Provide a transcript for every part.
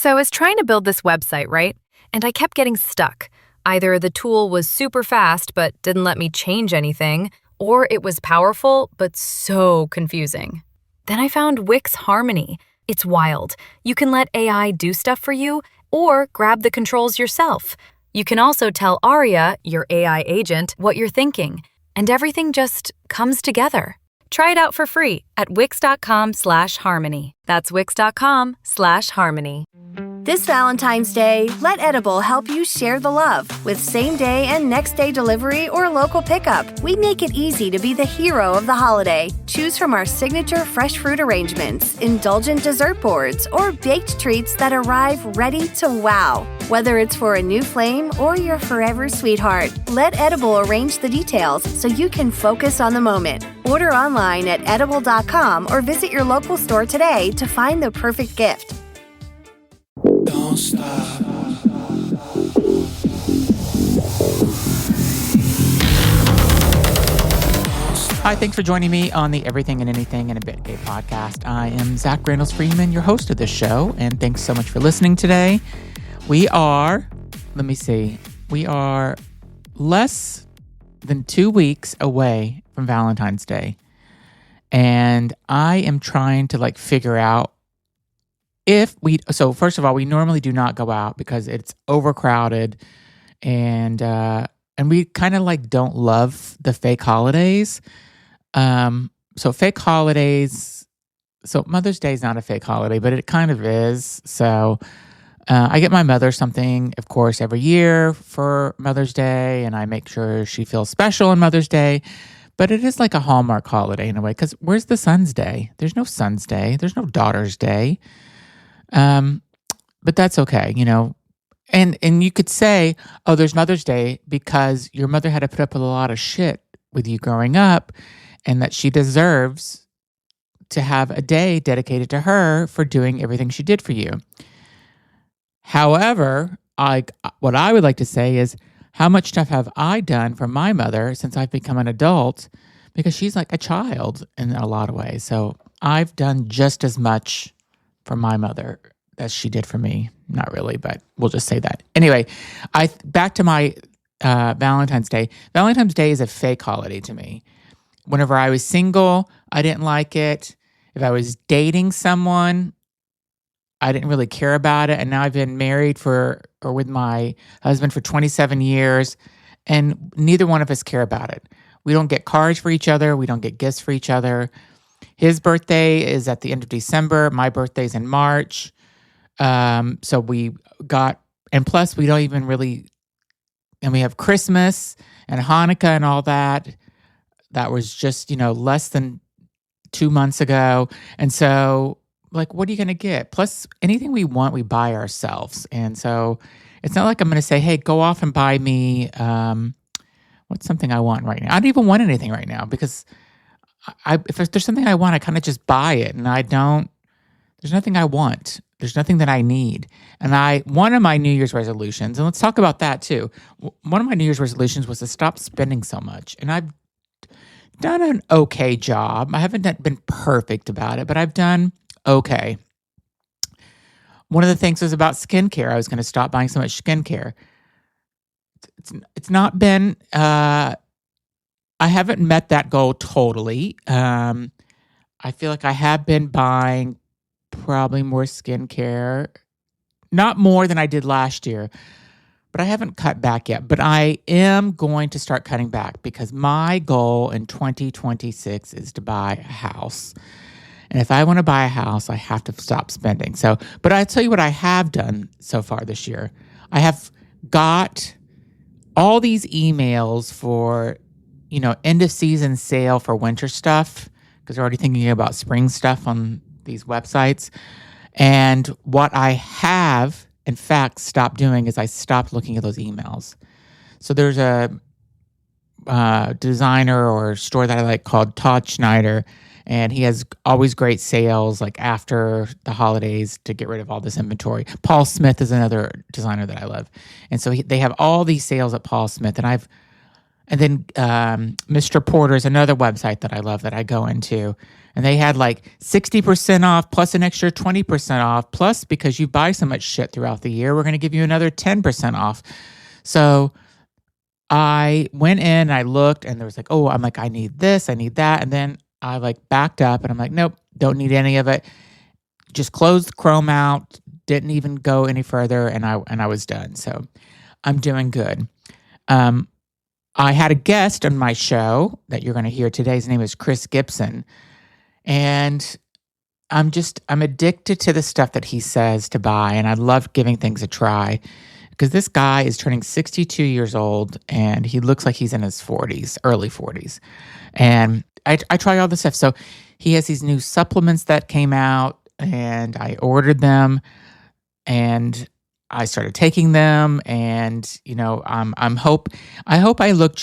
So I was trying to build this website, right? And I kept getting stuck. Either the tool was super fast but didn't let me change anything, or it was powerful but so confusing. Then I found Wix Harmony. It's wild. You can let AI do stuff for you or grab the controls yourself. You can also tell Aria, your AI agent, what you're thinking, and everything just comes together. Try it out for free at wix.com/harmony. That's wix.com/harmony. This Valentine's Day, let Edible help you share the love. With same-day and next-day delivery or local pickup, we make it easy to be the hero of the holiday. Choose from our signature fresh fruit arrangements, indulgent dessert boards, or baked treats that arrive ready to wow. Whether it's for a new flame or your forever sweetheart, let Edible arrange the details so you can focus on the moment. Order online at edible.com or visit your local store today to find the perfect gift. Don't stop. Hi, thanks for joining me on the Everything and Anything in a Bit Gay podcast. I am Zach Randles-Friedman, your host of this show, and thanks so much for listening today. We are less than 2 weeks away from Valentine's Day, and I am trying to figure out so first of all, we normally do not go out because it's overcrowded and we kind of don't love the fake holidays. So fake holidays, so Mother's Day is not a fake holiday, but it kind of is. So I get my mother something, of course, every year for Mother's Day, and I make sure she feels special on Mother's Day. But it is like a Hallmark holiday in a way, because where's the Son's Day? There's no Son's Day. There's no Daughter's Day. But that's okay, and you could say, oh, there's Mother's Day because your mother had to put up with a lot of shit with you growing up and that she deserves to have a day dedicated to her for doing everything she did for you. However, what I would like to say is, how much stuff have I done for my mother since I've become an adult? Because she's like a child in a lot of ways. So I've done just as much for my mother as she did for me. Not really, but we'll just say that. Anyway, back to my Valentine's Day. Valentine's Day is a fake holiday to me. Whenever I was single, I didn't like it. If I was dating someone, I didn't really care about it. And now I've been married with my husband for 27 years, and neither one of us care about it. We don't get cards for each other. We don't get gifts for each other. His birthday is at the end of December. My birthday's in March. So we got, and plus we don't even really, and we have Christmas and Hanukkah and all that. That was just, less than 2 months ago. And so what are you going to get? Plus anything we want, we buy ourselves. And so it's not like I'm going to say, hey, go off and buy me, what's something I want right now? I don't even want anything right now because if there's something I want, I kind of just buy it, and there's nothing I want. There's nothing that I need. And one of my New Year's resolutions, and let's talk about that too. One of my New Year's resolutions was to stop spending so much. And I've done an okay job. I haven't been perfect about it, but I've done okay. One of the things was about skincare. I was going to stop buying so much skincare. It's not been, I haven't met that goal totally. I feel like I have been buying probably more skincare, not more than I did last year, but I haven't cut back yet. But I am going to start cutting back because my goal in 2026 is to buy a house. And if I want to buy a house, I have to stop spending. But I'll tell you what I have done so far this year. I have got all these emails for end of season sale for winter stuff, because they're already thinking about spring stuff on these websites. And what I have, in fact, stopped doing is I stopped looking at those emails. So there's a designer or store that I like called Todd Schneider, and he has always great sales after the holidays to get rid of all this inventory. Paul Smith is another designer that I love. And so they have all these sales at Paul Smith, and And then Mr. Porter is another website that I love that I go into. And they had like 60% off plus an extra 20% off. Plus, because you buy so much shit throughout the year, we're going to give you another 10% off. So I went in and I looked and there was like, oh, I'm like, I need this, I need that. And then I like backed up and I'm like, nope, don't need any of it. Just closed Chrome out, didn't even go any further. And I was done. So I'm doing good. I had a guest on my show that you're going to hear today. His name is Chris Gibson. And I'm addicted to the stuff that he says to buy. And I love giving things a try because this guy is turning 62 years old and he looks like he's in his 40s, early 40s. And I try all this stuff. So he has these new supplements that came out and I ordered them and I started taking them, and I hope I look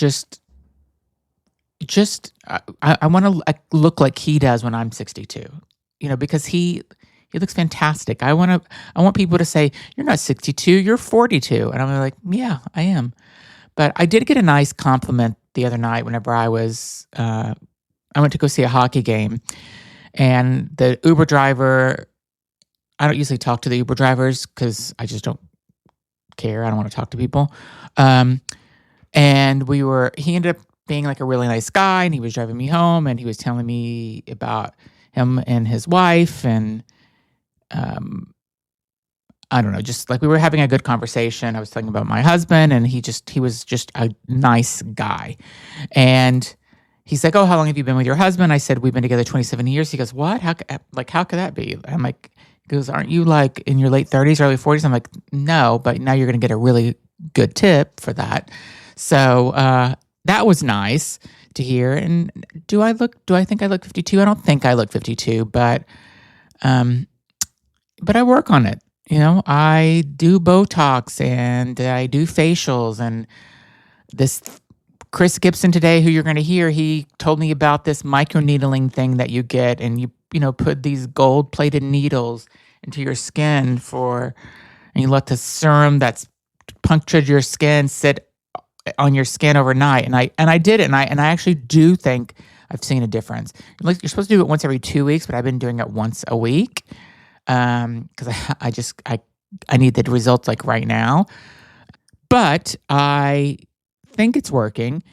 I want to look like he does when I'm 62. Because he looks fantastic. I want people to say, "You're not 62, you're 42," and I'm like, "Yeah, I am." But I did get a nice compliment the other night whenever I went to go see a hockey game, and the Uber driver. I don't usually talk to the Uber drivers because I just don't care. I don't want to talk to people. And he ended up being like a really nice guy, and he was driving me home and he was telling me about him and his wife. And I don't know, just like we were having a good conversation. I was talking about my husband and he was just a nice guy. And he's like, "Oh, how long have you been with your husband?" I said, "We've been together 27 years. He goes, "What? How could that be?" I'm like, he goes, "Aren't you like in your late 30s, early 40s? I'm like, "No, but now you're going to get a really good tip for that." So that was nice to hear. And do I think I look 52? I don't think I look 52, but I work on it. I do Botox and I do facials, and this Chris Gibson today, who you're going to hear, he told me about this microneedling thing that you get, and you put these gold-plated needles into your skin and you let the serum that's punctured your skin sit on your skin overnight. And I did it, and I actually do think I've seen a difference. Like, you're supposed to do it once every 2 weeks, but I've been doing it once a week because I need the results like right now. But I think it's working.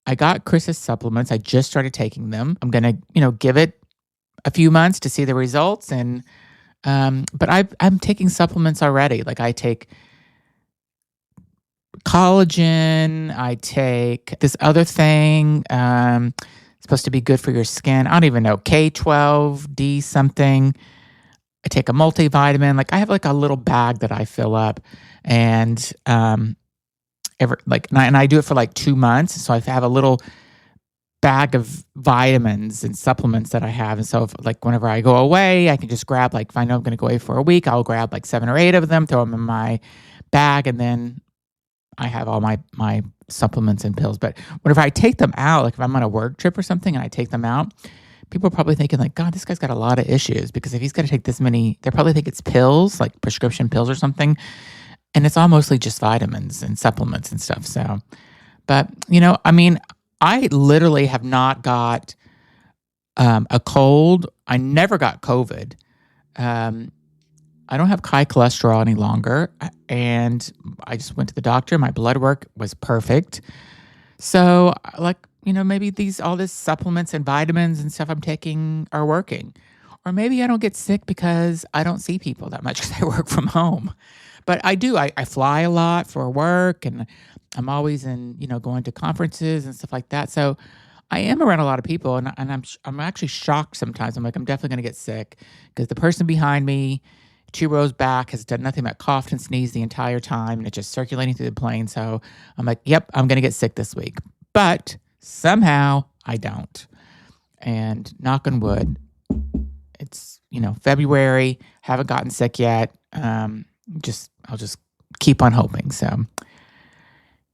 I got Chris's supplements. I just started taking them. I'm gonna give it a few months to see the results. And but I'm taking supplements already. Like, I take collagen, I take this other thing supposed to be good for your skin. I don't even know, K12D something. I take a multivitamin. Like, I have like a little bag that I fill up, and and I do it for like 2 months. So I have a little bag of vitamins and supplements that I have. And so whenever I go away, I can just grab, like, if I know I'm going to go away for a week, I'll grab like 7 or 8 of them, throw them in my bag, and then I have all my supplements and pills. But whenever I take them out, like if I'm on a work trip or something and I take them out, people are probably thinking like, "God, this guy's got a lot of issues," because if he's got to take this many, they probably think it's pills, like prescription pills or something. And it's all mostly just vitamins and supplements and stuff. So, but I literally have not got a cold. I never got COVID. I don't have high cholesterol any longer. And I just went to the doctor. My blood work was perfect. So maybe all this supplements and vitamins and stuff I'm taking are working. Or maybe I don't get sick because I don't see people that much because I work from home. But I do. I fly a lot for work, and I'm always going to conferences and stuff like that. So I am around a lot of people, and I'm actually shocked sometimes. I'm like, I'm definitely going to get sick because the person behind me, 2 rows back, has done nothing but coughed and sneezed the entire time, and it's just circulating through the plane. So I'm like, yep, I'm going to get sick this week. But somehow I don't. And knock on wood, it's February, haven't gotten sick yet. I'll just keep on hoping. So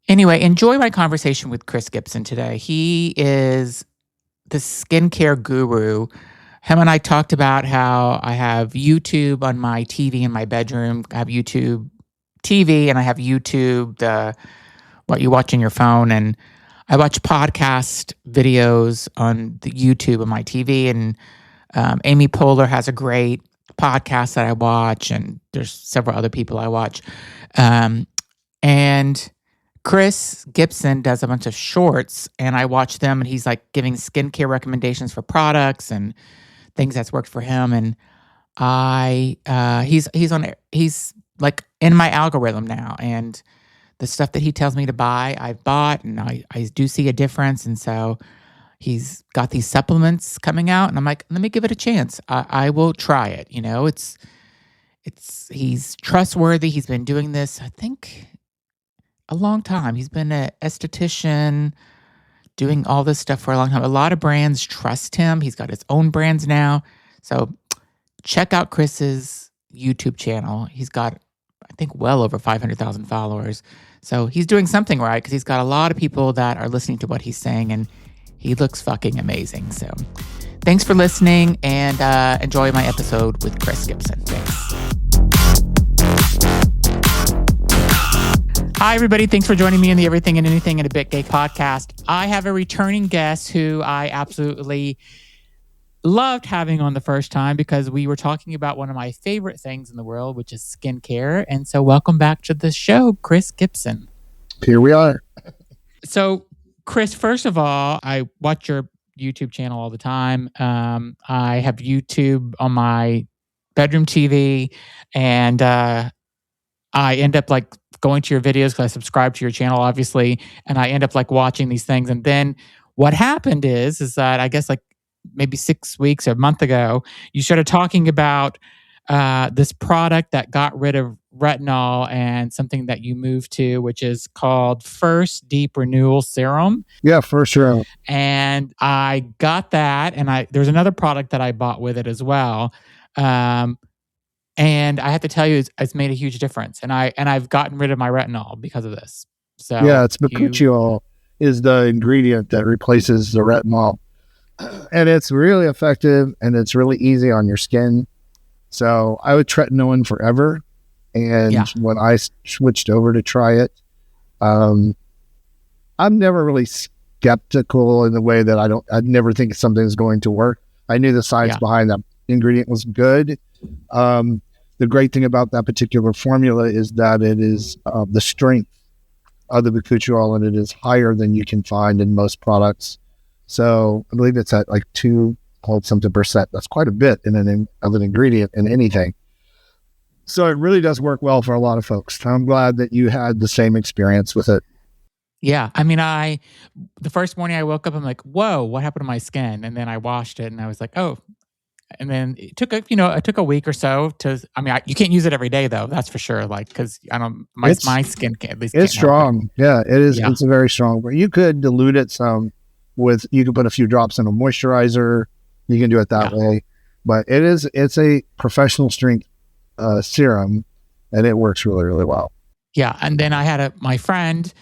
anyway, enjoy my conversation with Chris Gibson today. He is the skincare guru. Him and I talked about how I have YouTube on my TV in my bedroom. I have YouTube TV, and I have YouTube, what you watch on your phone. And I watch podcast videos on the YouTube on my TV, and Amy Poehler has a great podcast that I watch, and there's several other people I watch. And Chris Gibson does a bunch of shorts, and I watch them, and he's like giving skincare recommendations for products and things that's worked for him. And he's like in my algorithm now, and the stuff that he tells me to buy, I've bought, and I do see a difference. And so he's got these supplements coming out, and I'm like, let me give it a chance. I will try it. He's trustworthy. He's been doing this, I think, a long time. He's been an esthetician doing all this stuff for a long time. A lot of brands trust him. He's got his own brands now. So check out Chris's YouTube channel. He's got, I think, well over 500,000 followers. So he's doing something right, because he's got a lot of people that are listening to what he's saying, and he looks fucking amazing. So thanks for listening, and enjoy my episode with Chris Gibson. Thanks. Hi, everybody. Thanks for joining me in the Everything and Anything in a Bit Gay podcast. I have a returning guest who I absolutely loved having on the first time, because we were talking about one of my favorite things in the world, which is skincare. And so welcome back to the show, Chris Gibson. Here we are. So, Chris, first of all, I watch your YouTube channel all the time. I have YouTube on my bedroom TV, and I end up like going to your videos because I subscribe to your channel, obviously, and I end up like watching these things. And then what happened is that I guess like maybe 6 weeks or a month ago, you started talking about this product that got rid of retinol and something that you moved to, which is called First Deep Renewal Serum. Yeah, for sure. And I got that, and there's another product that I bought with it as well. And I have to tell you, it's made a huge difference. And I've gotten rid of my retinol because of this. So yeah, it's bakuchiol is the ingredient that replaces the retinol. And it's really effective, and it's really easy on your skin. So I would tretinoin forever. And when I switched over to try it, I'm never really skeptical in the way that I'd never think something's going to work. I knew the science behind that ingredient was good. The great thing about that particular formula is that it is the strength of the bakuchiol, and it is higher than you can find in most products. So I believe it's at like 2% That's quite a bit of an ingredient in anything. So it really does work well for a lot of folks. I'm glad that you had the same experience with it. Yeah. I mean, the first morning I woke up, I'm like, whoa, what happened to my skin? And then I washed it, and I was like, oh. And then it took a week or so you can't use it every day though. That's for sure. Like, cause my skin can't, at least it's strong. Yeah, it is. Yeah. It's a very strong, but you could dilute it some you can put a few drops in a moisturizer. You can do it that way, but it's a professional strength serum, and it works really, really well. Yeah. And then I had my friend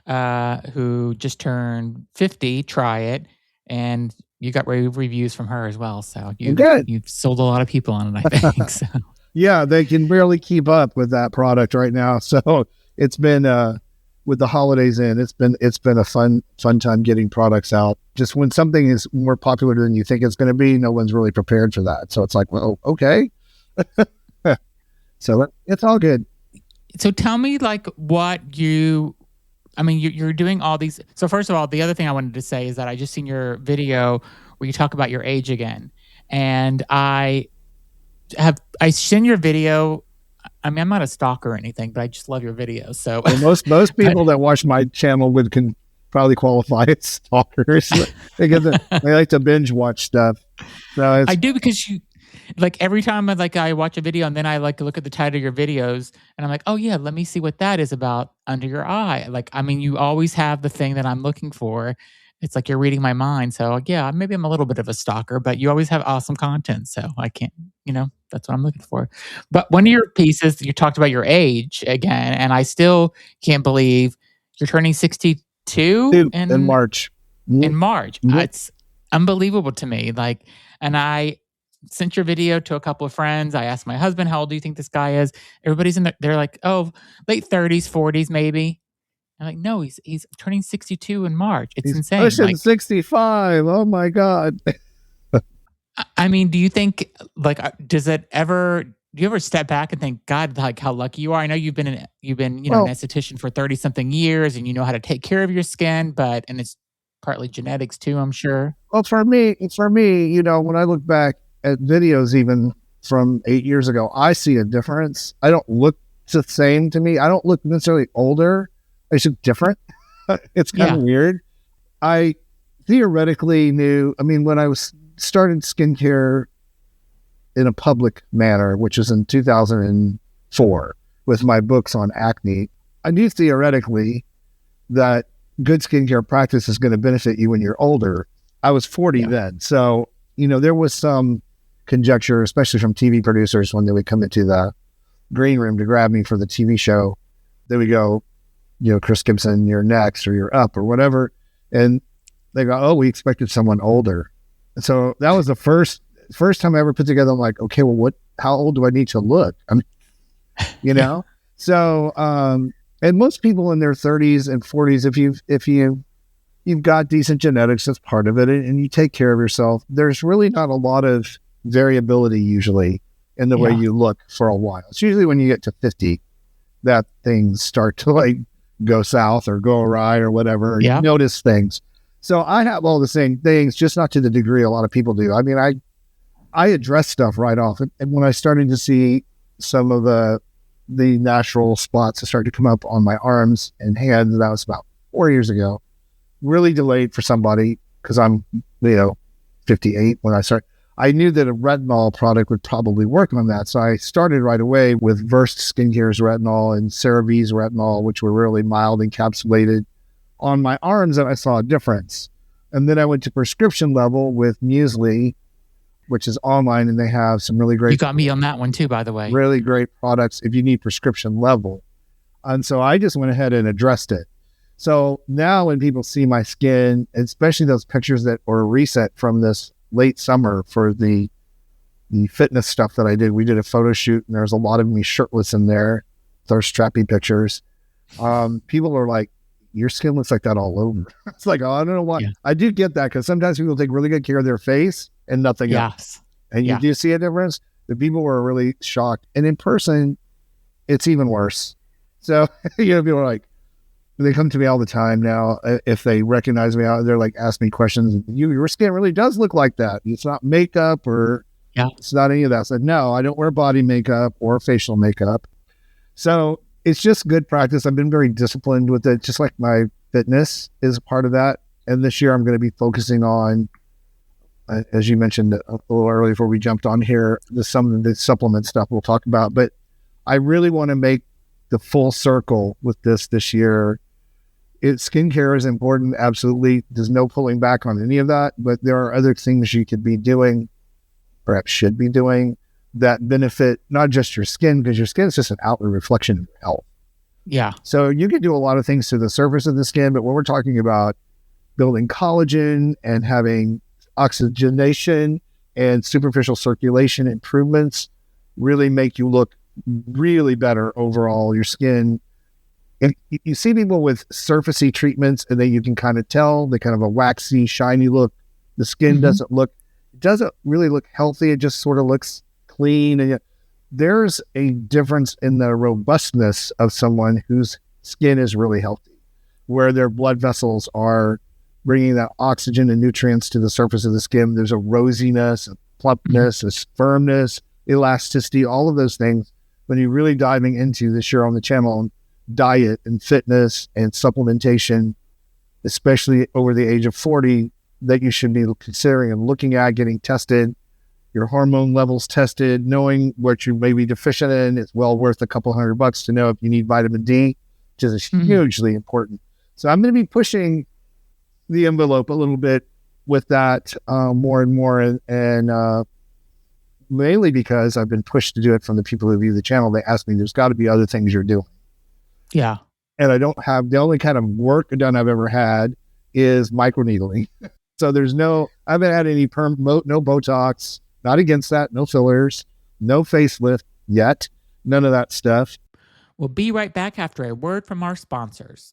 who just turned 50 try it, and you got reviews from her as well. So you've sold a lot of people on it, I think. So. Yeah, they can barely keep up with that product right now. So it's been with the holidays in, it's been a fun time getting products out. Just when something is more popular than you think it's going to be, no one's really prepared for that. So it's like, well, okay. So it's all good. So tell me, like, you're doing all these. So first of all, the other thing I wanted to say is that I just seen your video where you talk about your age again. And I seen your video. I mean, I'm not a stalker or anything, but I just love your videos. So most people that watch my channel can probably qualify as stalkers because they like to binge watch stuff. So I do, because like every time I watch a video, and then I like look at the title of your videos, and I'm like, oh yeah, let me see what that is about under your eye. Like, I mean, you always have the thing that I'm looking for. It's like you're reading my mind. So yeah, maybe I'm a little bit of a stalker, but you always have awesome content. So I can't, that's what I'm looking for. But one of your pieces, you talked about your age again, and I still can't believe you're turning 62 in March. In March. Mm-hmm. It's unbelievable to me. Like, and I sent your video to a couple of friends. I asked my husband, how old do you think this guy is? Everybody's they're like, oh, late 30s, 40s, maybe. I'm like, no, he's turning 62 in March. It's He's insane. pushing Like, 65. Oh my God. I mean, do you think like do you ever step back and think, God, like how lucky you are? I know you've been an Well, esthetician for 30 something years and you know how to take care of your skin, and it's partly genetics too, I'm sure. well, for me, when I look back at videos even from 8 years ago, I see a difference. I don't look the same to me. I don't look necessarily older. I just look different. It's kind Yeah. of weird. I theoretically knew, when I was started skincare in a public manner, which was in 2004 with my books on acne, I knew theoretically that good skincare practice is going to benefit you when you're older. I was 40 Yeah. then. So, there was some conjecture, especially from TV producers when they would come into the green room to grab me for the TV show. They would go, Chris Gibson, you're next, or you're up, or whatever. And they go, oh, we expected someone older. And so that was the first time I ever put together. I'm like, okay, well, how old do I need to look? So, and most people in their 30s and 40s, if you've got decent genetics, that's part of it, and you take care of yourself, there's really not a lot of variability usually in the way Yeah. you look for a while. It's usually when you get to 50 that things start to like go south or go awry or whatever. Yeah. You notice things. So I have all the same things, just not to the degree a lot of people do. I address stuff right off. And when I started to see some of the natural spots that started to come up on my arms and hands, that was about 4 years ago. Really delayed for somebody because I'm, 58 when I started. I knew that a retinol product would probably work on that. So I started right away with Versed Skincare's retinol and CeraVe's retinol, which were really mild encapsulated on my arms, and I saw a difference. And then I went to prescription level with Muesli, which is online, and they have some really great. You got me on that one too, by the way. Really great products if you need prescription level. And so I just went ahead and addressed it. So now when people see my skin, especially those pictures that were recent from this late summer for the fitness stuff that I did, we did a photo shoot and there's a lot of me shirtless in there, those strappy pictures. People are like, your skin looks like that all over. It's like, oh, I don't know why. Yeah. I do get that because sometimes people take really good care of their face and nothing else. Yes. And you do see a difference. The people were really shocked. And in person, it's even worse. So, people are like, they come to me all the time now. If they recognize me, they're like, ask me questions. Your skin really does look like that. It's not makeup or it's not any of that. I said, no, I don't wear body makeup or facial makeup. So it's just good practice. I've been very disciplined with it, just like my fitness is a part of that. And this year I'm going to be focusing on, as you mentioned a little earlier before we jumped on here, some of the supplement stuff we'll talk about. But I really want to make the full circle with this year. Skincare is important, absolutely. There's no pulling back on any of that, but there are other things you could be doing, perhaps should be doing, that benefit not just your skin, because your skin is just an outward reflection of your health. Yeah. So you can do a lot of things to the surface of the skin, but when we're talking about building collagen and having oxygenation and superficial circulation improvements, really make you look really better overall, your skin. And you see people with surfacey treatments and then you can kind of tell they kind of a waxy, shiny look. The skin doesn't really look healthy. It just sort of looks clean. And there's a difference in the robustness of someone whose skin is really healthy, where their blood vessels are bringing that oxygen and nutrients to the surface of the skin. There's a rosiness, a plumpness, a firmness, elasticity, all of those things. When you're really diving into this year on the channel, diet and fitness and supplementation, especially over the age of 40, that you should be considering and looking at, getting tested, your hormone levels tested, knowing what you may be deficient in. It's well worth a couple $100 to know if you need vitamin D, which is hugely important. So I'm going to be pushing the envelope a little bit with that more and more, and mainly because I've been pushed to do it from the people who view the channel. They ask me, there's got to be other things you're doing. Yeah. And I don't have, the only kind of work done I've ever had is microneedling. So I haven't had any no Botox, not against that, no fillers, no facelift yet, none of that stuff. We'll be right back after a word from our sponsors.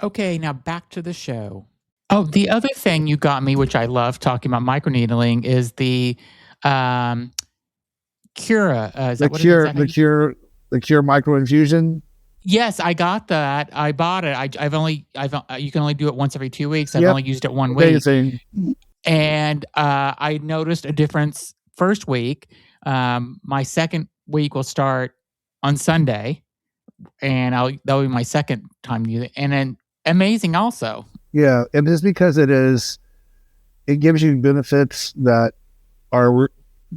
Okay, now back to the show. Oh, the other thing you got me, which I love talking about microneedling, is the um, Cure. Is The that what it is? Is Cure, that how you? the Cure Micro-Infusion. Yes, I got that. I bought it. You can only do it once every 2 weeks. I've Yep, only used it one week, amazing. and I noticed a difference first week. My second week will start on Sunday, and that'll be my second time using it, and then amazing also. Yeah, and just because it gives you benefits that are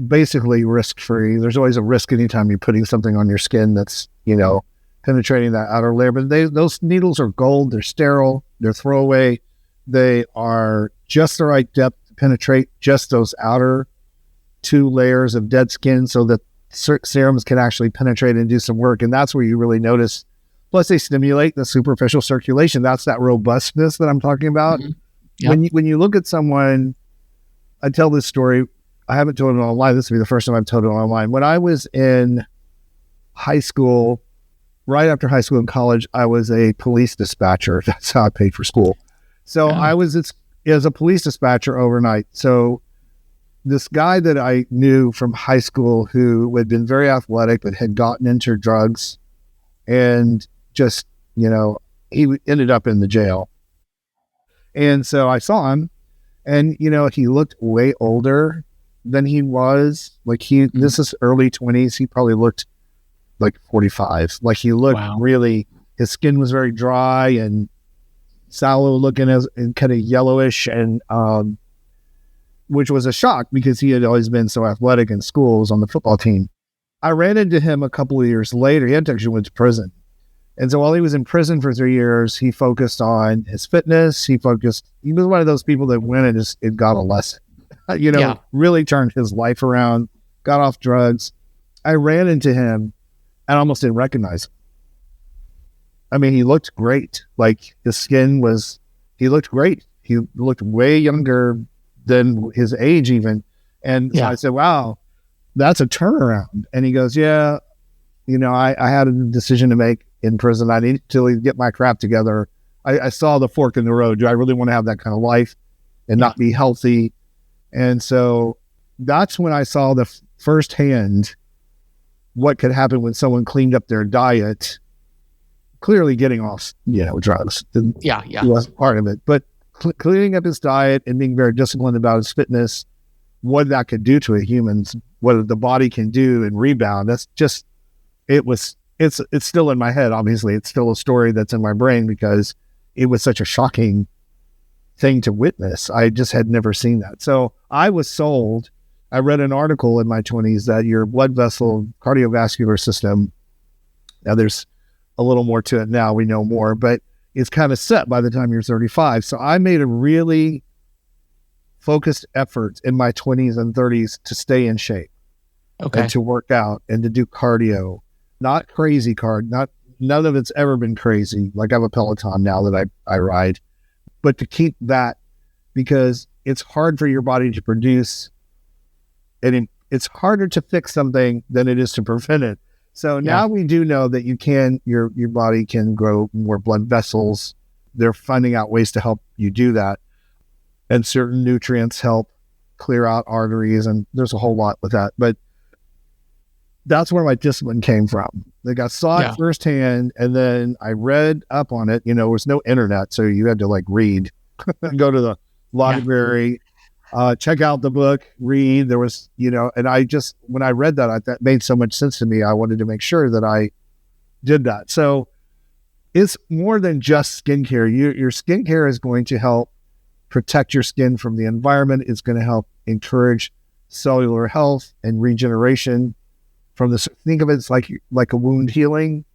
basically risk-free. There's always a risk anytime you're putting something on your skin that's, penetrating that outer layer. But those needles are gold. They're sterile. They're throwaway. They are just the right depth to penetrate just those outer 2 layers of dead skin so that serums can actually penetrate and do some work. And that's where you really notice. Plus, they stimulate the superficial circulation. That's that robustness that I'm talking about. Mhm. Yep. When you look at someone, I tell this story. I haven't told it online. This will be the first time I've told it online. When I was in high school, right after high school and college, I was a police dispatcher. That's how I paid for school. So I was as a police dispatcher overnight. So this guy that I knew from high school who had been very athletic but had gotten into drugs and just, he ended up in the jail. And so I saw him and, he looked way older than he was. Like this is early 20s. He probably looked like 45. Like he looked really, his skin was very dry and sallow looking and kind of yellowish, and which was a shock because he had always been so athletic in school, was on the football team. I ran into him a couple of years later. He had actually went to prison. And so while he was in prison for 3 years, he focused on his fitness. He was one of those people that went and just it got a lesson, really turned his life around, got off drugs. I ran into him and almost didn't recognize him. I mean, he looked great. Like he looked great. He looked way younger than his age even. And so I said, wow, that's a turnaround. And he goes, yeah, I had a decision to make in prison. I needed to get my crap together. I saw the fork in the road. Do I really want to have that kind of life and not be healthy? And so that's when I saw the firsthand what could happen when someone cleaned up their diet, clearly getting off, drugs. Was part of it. But cleaning up his diet and being very disciplined about his fitness, what that could do to a human's, what the body can do and rebound. That's just, it's still in my head. Obviously, it's still a story that's in my brain because it was such a shocking thing to witness. I just had never seen that. So I was sold. I read an article in my 20s that your blood vessel cardiovascular system, now there's a little more to it now, we know more, but it's kind of set by the time you're 35. So I made a really focused effort in my 20s and 30s to stay in shape and to work out and to do cardio, not crazy none of it's ever been crazy. Like I have a Peloton now that I ride, but to keep that because it's hard for your body to produce and it's harder to fix something than it is to prevent it. So now we do know that your body can grow more blood vessels. They're finding out ways to help you do that. And certain nutrients help clear out arteries. And there's a whole lot with that. But that's where my discipline came from. Like I saw it firsthand and then I read up on it. There was no internet. So you had to read, go to the library, check out the book, read. There was, and I just, when I read that, that made so much sense to me. I wanted to make sure that I did that. So it's more than just skincare. Your skincare is going to help protect your skin from the environment. It's going to help encourage cellular health and regeneration think of it as like a wound healing.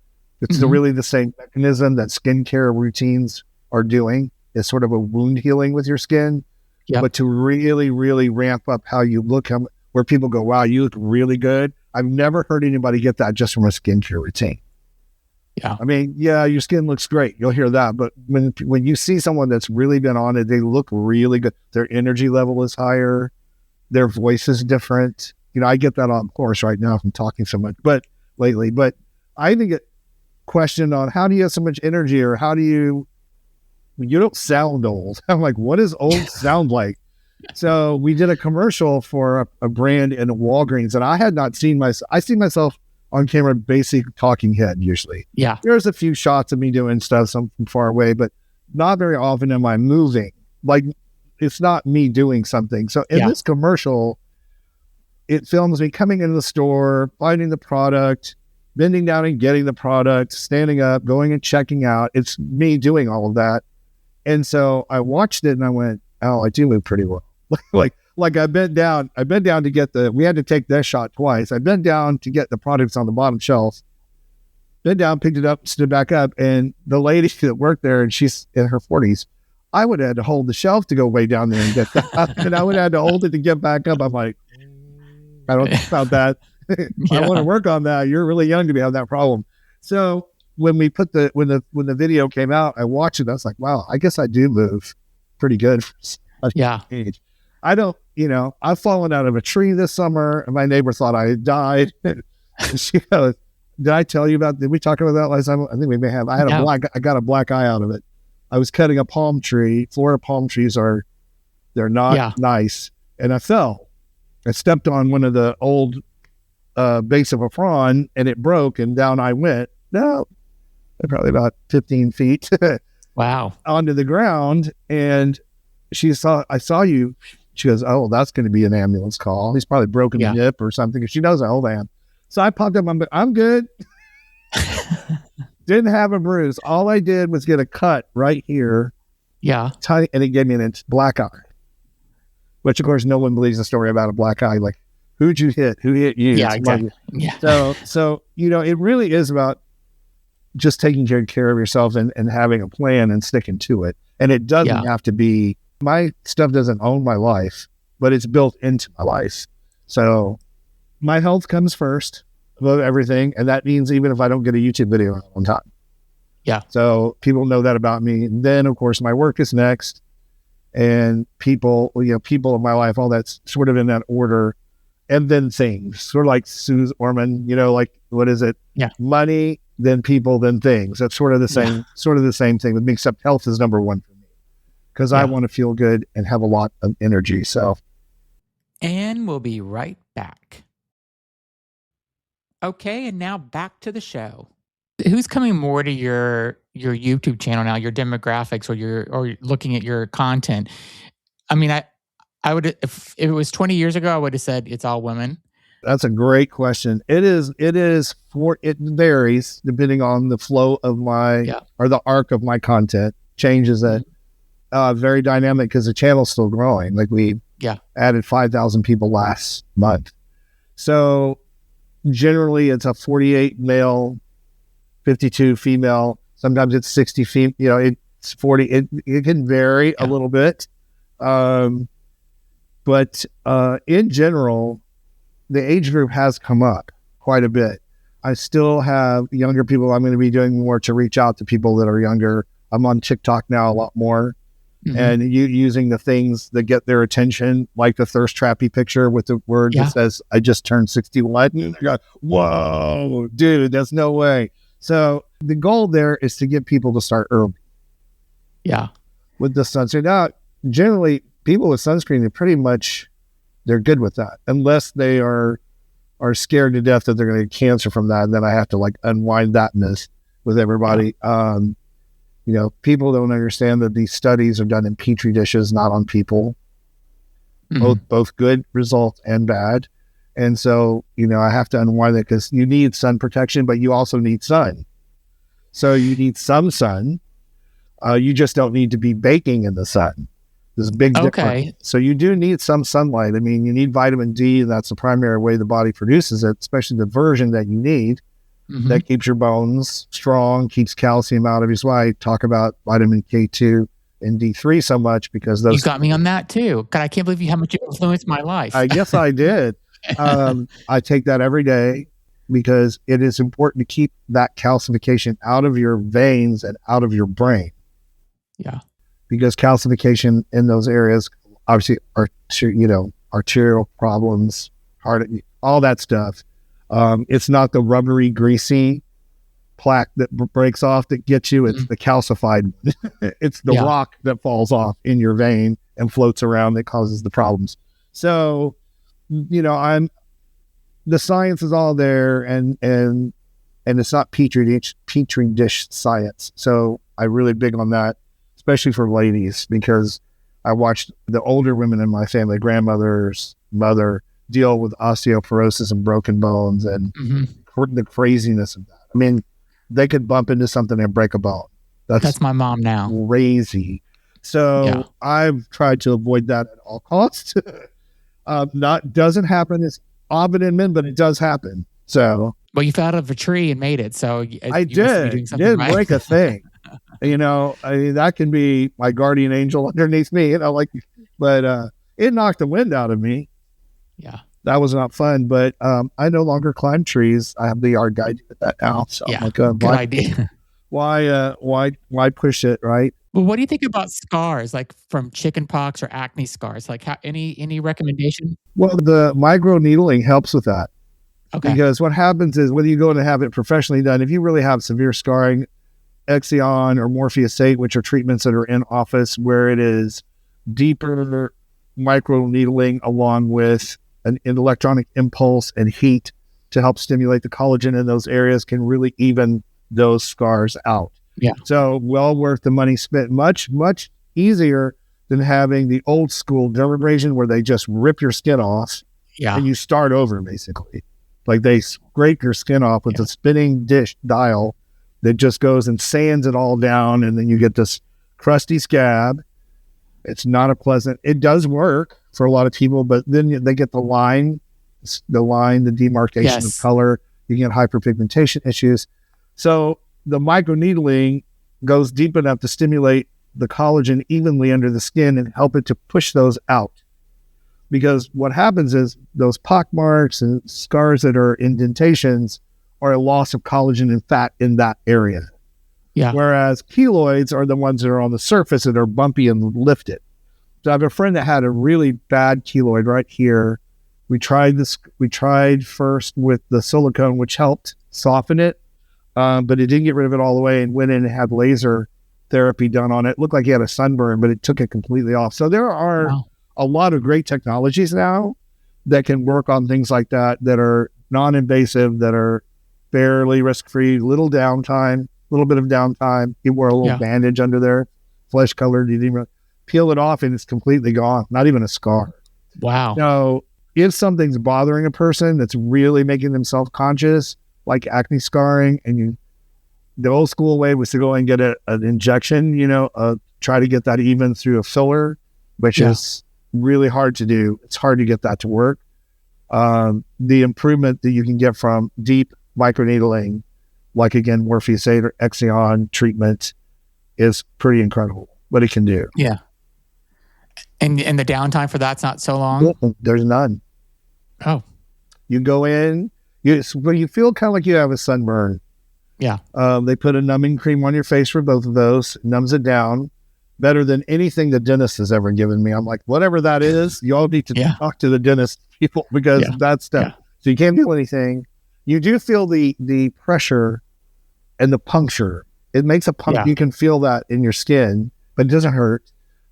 It's really the same mechanism that skincare routines are doing. It's sort of a wound healing with your skin. But to really, really ramp up how you look, where people go, wow, you look really good. I've never heard anybody get that just from a skincare routine. Yeah. I mean, your skin looks great. You'll hear that. But when you see someone that's really been on it, they look really good. Their energy level is higher. Their voice is different. I get that on course right now from talking so much, but lately, I think a question on how do you have so much energy or how do you you don't sound old. I'm like, what does old sound like? So we did a commercial for a brand in Walgreens, and I had not seen myself. I see myself on camera, basic talking head usually. Yeah. There's a few shots of me doing stuff, some from far away, but not very often am I moving. Like, it's not me doing something. So in this commercial, it films me coming into the store, finding the product, bending down and getting the product, standing up, going and checking out. It's me doing all of that. And so I watched it and I went, oh, I do move pretty well. like I bent down to get we had to take that shot twice. I bent down to get the products on the bottom shelf, bent down, picked it up, stood back up. And the lady that worked there, and she's in her 40s, I would have had to hold the shelf to go way down there and get that. And I would have had to hold it to get back up. I'm like, I don't think about that. I want to work on that. You're really young to be having that problem. So when we put when the video came out, I watched it. I was like, wow, I guess I do move pretty good for a age. I don't, I've fallen out of a tree this summer and my neighbor thought I had died. She goes, did we talk about that last time? I think we may have. I got a black eye out of it. I was cutting a palm tree. Florida palm trees they're not nice. And I fell. I stepped on one of the old base of a frond and it broke and down I went. No, probably about 15 feet. Wow. Onto the ground. And I saw you. She goes, oh, that's going to be an ambulance call. He's probably broken a hip or something. She knows how old I am. So I popped up. I'm good. Didn't have a bruise. All I did was get a cut right here. Yeah. Tiny, and it gave me a black eye. Which, of course, no one believes the story about a black eye. Like, who'd you hit? Who hit you? Yeah, exactly. So it really is about just taking care of yourself and having a plan and sticking to it. And it doesn't have to be, my stuff doesn't own my life, but it's built into my life. So my health comes first above everything. And that means even if I don't get a YouTube video on time. Yeah. So people know that about me. And then, of course, my work is next. And people in my life, all that's sort of in that order. And then things, sort of like Suze Orman, like, what is it? Yeah. Money, then people, then things. That's sort of the same thing with me, except health is number one for me because I want to feel good and have a lot of energy. So. And we'll be right back. Okay. And now back to the show. Who's coming more to your YouTube channel now, your demographics or looking at your content? I mean, I would, if it was 20 years ago, I would have said it's all women. That's a great question. It varies depending on the flow of or the arc of my content changes it. Very dynamic because the channel's still growing. Like we added 5,000 people last month. So generally it's a 48 male, 52 female. Sometimes it's 60 female, it's 40. It can vary a little bit. But in general, the age group has come up quite a bit. I still have younger people. I'm going to be doing more to reach out to people that are younger. I'm on TikTok now a lot more. Mm-hmm. And using the things that get their attention, like the thirst trappy picture with the word that says, I just turned 61. And I go, whoa, dude, that's no way. So the goal there is to get people to start early. Yeah. With the sunscreen. Now, generally, people with sunscreen, they're good with that. Unless they are scared to death that they're going to get cancer from that. And then I have to unwind that myth with everybody. People don't understand that these studies are done in petri dishes, not on people. Mm-hmm. Both good results and bad. And so, I have to unwind it because you need sun protection, but you also need sun. So you need some sun. You just don't need to be baking in the sun. There's a big difference. So you do need some sunlight. I mean, you need vitamin D, and that's the primary way the body produces it, especially the version that you need. Mm-hmm. That keeps your bones strong, keeps calcium out of you. That's why I talk about vitamin K2 and D3 so much, because those... You got me on that too. God, I can't believe how much you influenced my life. I guess I did. I take that every day because it is important to keep that calcification out of your veins and out of your brain. Yeah. Because calcification in those areas, obviously, arterial problems, heart, all that stuff. It's not the rubbery, greasy plaque that breaks off that gets you. It's the calcified. It's the rock that falls off in your vein and floats around that causes the problems. So, the science is all there, and it's not petri dish science. So I'm really big on that, especially for ladies, because I watched the older women in my family, grandmother's mother, deal with osteoporosis and broken bones and the craziness of that. I mean, they could bump into something and break a bone. That's my mom now. Crazy. So I've tried to avoid that at all costs. Doesn't happen as often in men, but it does happen. So, well, you fell out of a tree and made it. So I didn't break a thing. That can be my guardian angel underneath me. But it knocked the wind out of me. Yeah, that was not fun. But I no longer climb trees. I have the yard guide with that now. So I'm like, good idea. Why push it, right? Well, what do you think about scars, like from chicken pox or acne scars? Like, any recommendation? Well, the microneedling helps with that. Okay. Because what happens is, whether you go to have it professionally done, if you really have severe scarring, Exion or Morpheus-8, which are treatments that are in office where it is deeper microneedling along with an electronic impulse and heat to help stimulate the collagen in those areas, can really even those scars out. Yeah. So well worth the money spent. Much, much easier than having the old school dermabrasion where they just rip your skin off and you start over, basically. Like they scrape your skin off with a spinning dial that just goes and sands it all down, and then you get this crusty scab. It's not a pleasant. It does work for a lot of people, but then they get the demarcation of color. You get hyperpigmentation issues. So the microneedling goes deep enough to stimulate the collagen evenly under the skin and help it to push those out. Because what happens is those pock marks and scars that are indentations are a loss of collagen and fat in that area. Yeah. Whereas keloids are the ones that are on the surface that are bumpy and lifted. So I have a friend that had a really bad keloid right here. We tried first with the silicone, which helped soften it. But it didn't get rid of it all the way, and went in and had laser therapy done on it. It looked like he had a sunburn, but it took it completely off. So there are a lot of great technologies now that can work on things like that are non-invasive, that are fairly risk-free, little bit of downtime. You wear a little bandage under there, flesh-colored. You didn't peel it off, and it's completely gone. Not even a scar. Wow. So if something's bothering a person that's really making them self-conscious, like acne scarring, and the old school way was to go and get an injection, try to get that even through a filler, which is really hard to do. It's hard to get that to work. The improvement that you can get from deep microneedling, like again, Morpheus-8 or Exion treatment, is pretty incredible what it can do. Yeah. And the downtime for that's not so long? There's none. Oh. You go in, you feel kind of like you have a sunburn. Yeah. They put a numbing cream on your face for both of those, numbs it down. Better than anything the dentist has ever given me. I'm like, whatever that is, y'all need to talk to the dentist people, because that's stuff. So you can't feel anything. You do feel the pressure and the puncture. It makes a punch. You can feel that in your skin, but it doesn't hurt.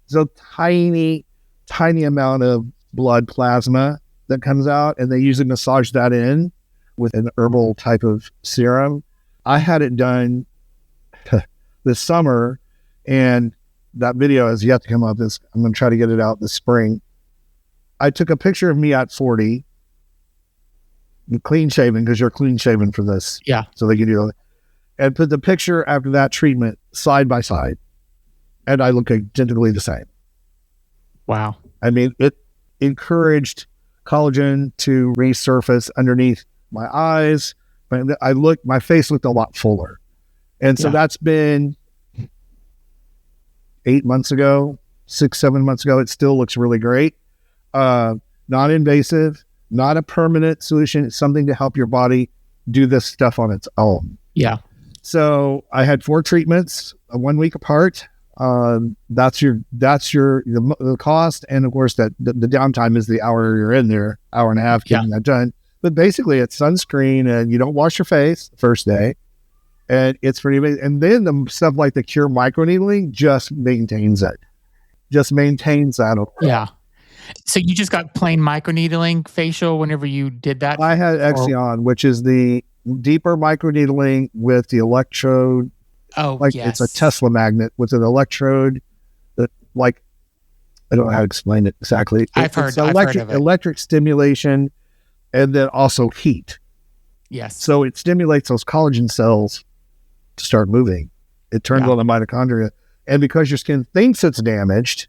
So tiny amount of blood plasma that comes out, and they usually massage that in with an herbal type of serum. I had it done this summer, and that video has yet to come up. I'm going to try to get it out this spring. I took a picture of me at 40, clean shaven, because you're clean shaven for this. Yeah. So they can do it. And put the picture after that treatment side by side. And I look identically the same. Wow. I mean, it encouraged collagen to resurface underneath my eyes. My face looked a lot fuller. And so that's been 8 months ago, 6-7 months ago. It still looks really great. Non-invasive, not a permanent solution. It's something to help your body do this stuff on its own. Yeah. So I had 4 treatments, 1 week apart. That's the cost. And of course the downtime is the hour you're in there, hour and a half getting that done. But basically it's sunscreen, and you don't wash your face the first day. And it's pretty amazing. And then the stuff like the Cure Micro-Needling just maintains it. Just maintains that. Yeah. So you just got plain microneedling facial whenever you did that? I had Exion, which is the deeper microneedling with the electrode. Oh, like yes. It's a Tesla magnet with an electrode that, like, I don't know how to explain it exactly. I've heard of it. Electric stimulation and then also heat. Yes. So it stimulates those collagen cells to start moving. It turns on the mitochondria. And because your skin thinks it's damaged,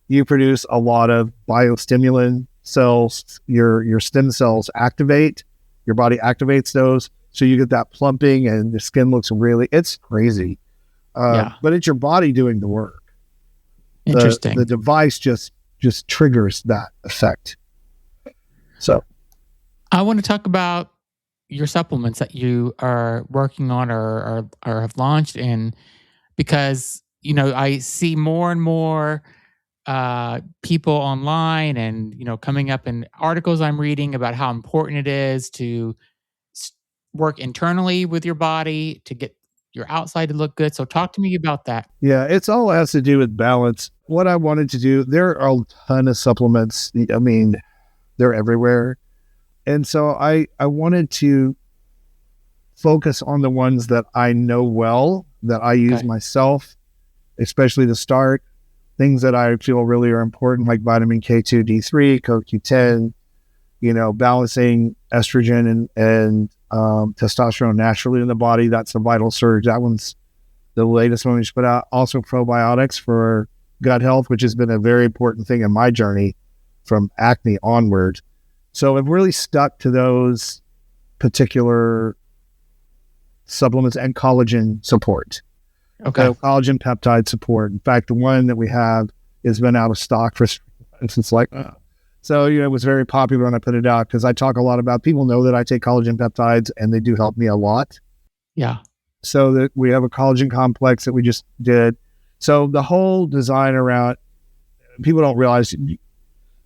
you produce a lot of biostimulant cells. Your stem cells activate. Your body activates those. So you get that plumping and the skin looks it's crazy. But it's your body doing the work. Interesting. The device just triggers that effect. So I want to talk about your supplements that you are working on or have launched because, I see more and more people online and, coming up in articles I'm reading about how important it is to work internally with your body to get your outside to look good. So talk to me about that. Yeah, it's all has to do with balance. What I wanted to do, there are a ton of supplements. I mean, they're everywhere. And so I wanted to focus on the ones that I know well, that I use myself, especially to start. Things that I feel really are important, like vitamin K2, D3, CoQ10, balancing estrogen and testosterone naturally in the body. That's the Vital Surge. That one's the latest one we just put out. Also probiotics for gut health, which has been a very important thing in my journey from acne onward. So I've really stuck to those particular supplements and collagen support. Okay. So collagen peptide support. In fact, the one that we have has been out of stock for it's like, so, it was very popular when I put it out because I talk a lot about, people know that I take collagen peptides and they do help me a lot. Yeah. So that we have a collagen complex that we just did. So the whole design around, people don't realize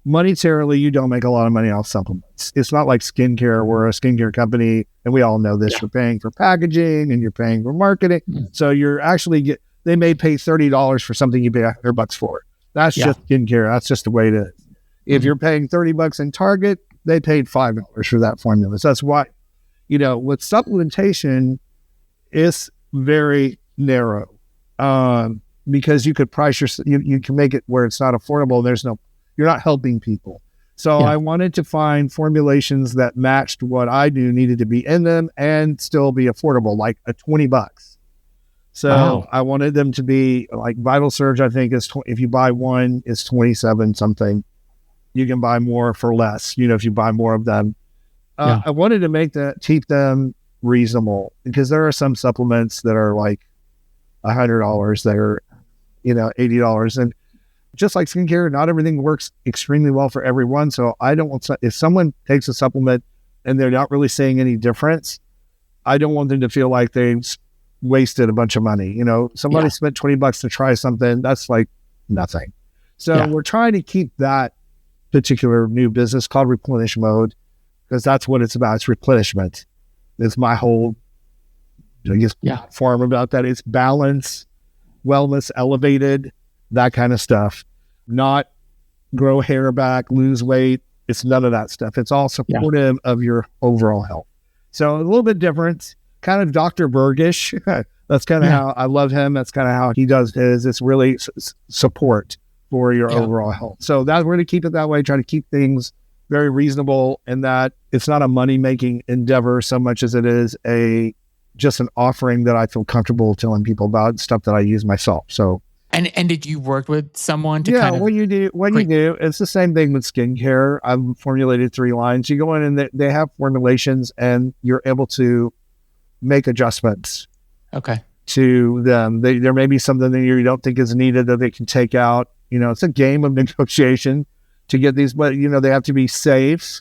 monetarily, you don't make a lot of money off supplements. It's not like skincare. We're a skincare company and we all know this. You're paying for packaging and you're paying for marketing. So you're actually they may pay $30 for something you pay $100 for. That's just skincare. That's just the way it is. If you're paying $30 in Target, they paid $5 for that formula. So that's why, with supplementation, it's very narrow because you could price you can make it where it's not affordable. You're not helping people. So I wanted to find formulations that matched what I do needed to be in them and still be affordable, like a $20. So I wanted them to be like Vital Surge. I think is if you buy one, it's 27 something. You can buy more for less, if you buy more of them. I wanted to keep them reasonable because there are some supplements that are like $100 that are, $80. And just like skincare, not everything works extremely well for everyone. So I don't want if someone takes a supplement and they're not really seeing any difference, I don't want them to feel like they wasted a bunch of money. Somebody spent $20 to try something, that's like nothing. So we're trying to keep that particular new business called Replenish Mode because that's what it's about. It's replenishment. It's my whole form about that. It's balance, wellness, elevated, that kind of stuff. Not grow hair back, lose weight. It's none of that stuff. It's all supportive of your overall health. So a little bit different, kind of Dr. Bergish. That's kind of how I love him. That's kind of how he does his. It's really support for your overall health. So we're going to keep it that way, try to keep things very reasonable and that it's not a money-making endeavor so much as it is just an offering that I feel comfortable telling people about, stuff that I use myself. So And did you work with someone to when you do, it's the same thing with skincare. I've formulated 3 lines. You go in and they have formulations and you're able to make adjustments to them. There may be something that you don't think is needed that they can take out. It's a game of negotiation to get these, but they have to be safe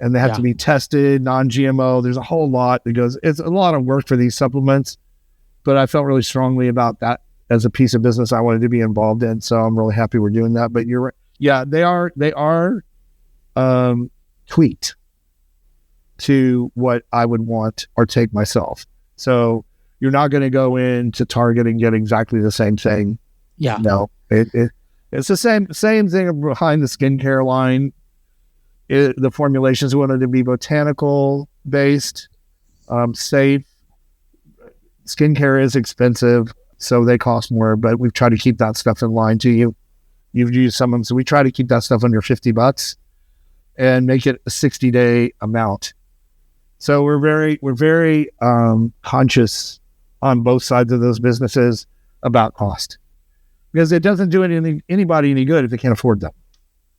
and they have to be tested, non-GMO. There's a whole lot that goes, it's a lot of work for these supplements, but I felt really strongly about that as a piece of business I wanted to be involved in. So I'm really happy we're doing that, but you're right. Yeah, they are tweaked to what I would want or take myself. So You're not going to go into Target and get exactly the same thing. Yeah. No, it's the same thing behind the skincare line. The formulations wanted to be botanical based, safe. Skincare is expensive, so they cost more, but we've tried to keep that stuff in line too. You've used some of them, so we try to keep that stuff under $50 and make it a 60-day amount. So we're very conscious on both sides of those businesses about cost, because it doesn't do anybody any good if they can't afford them.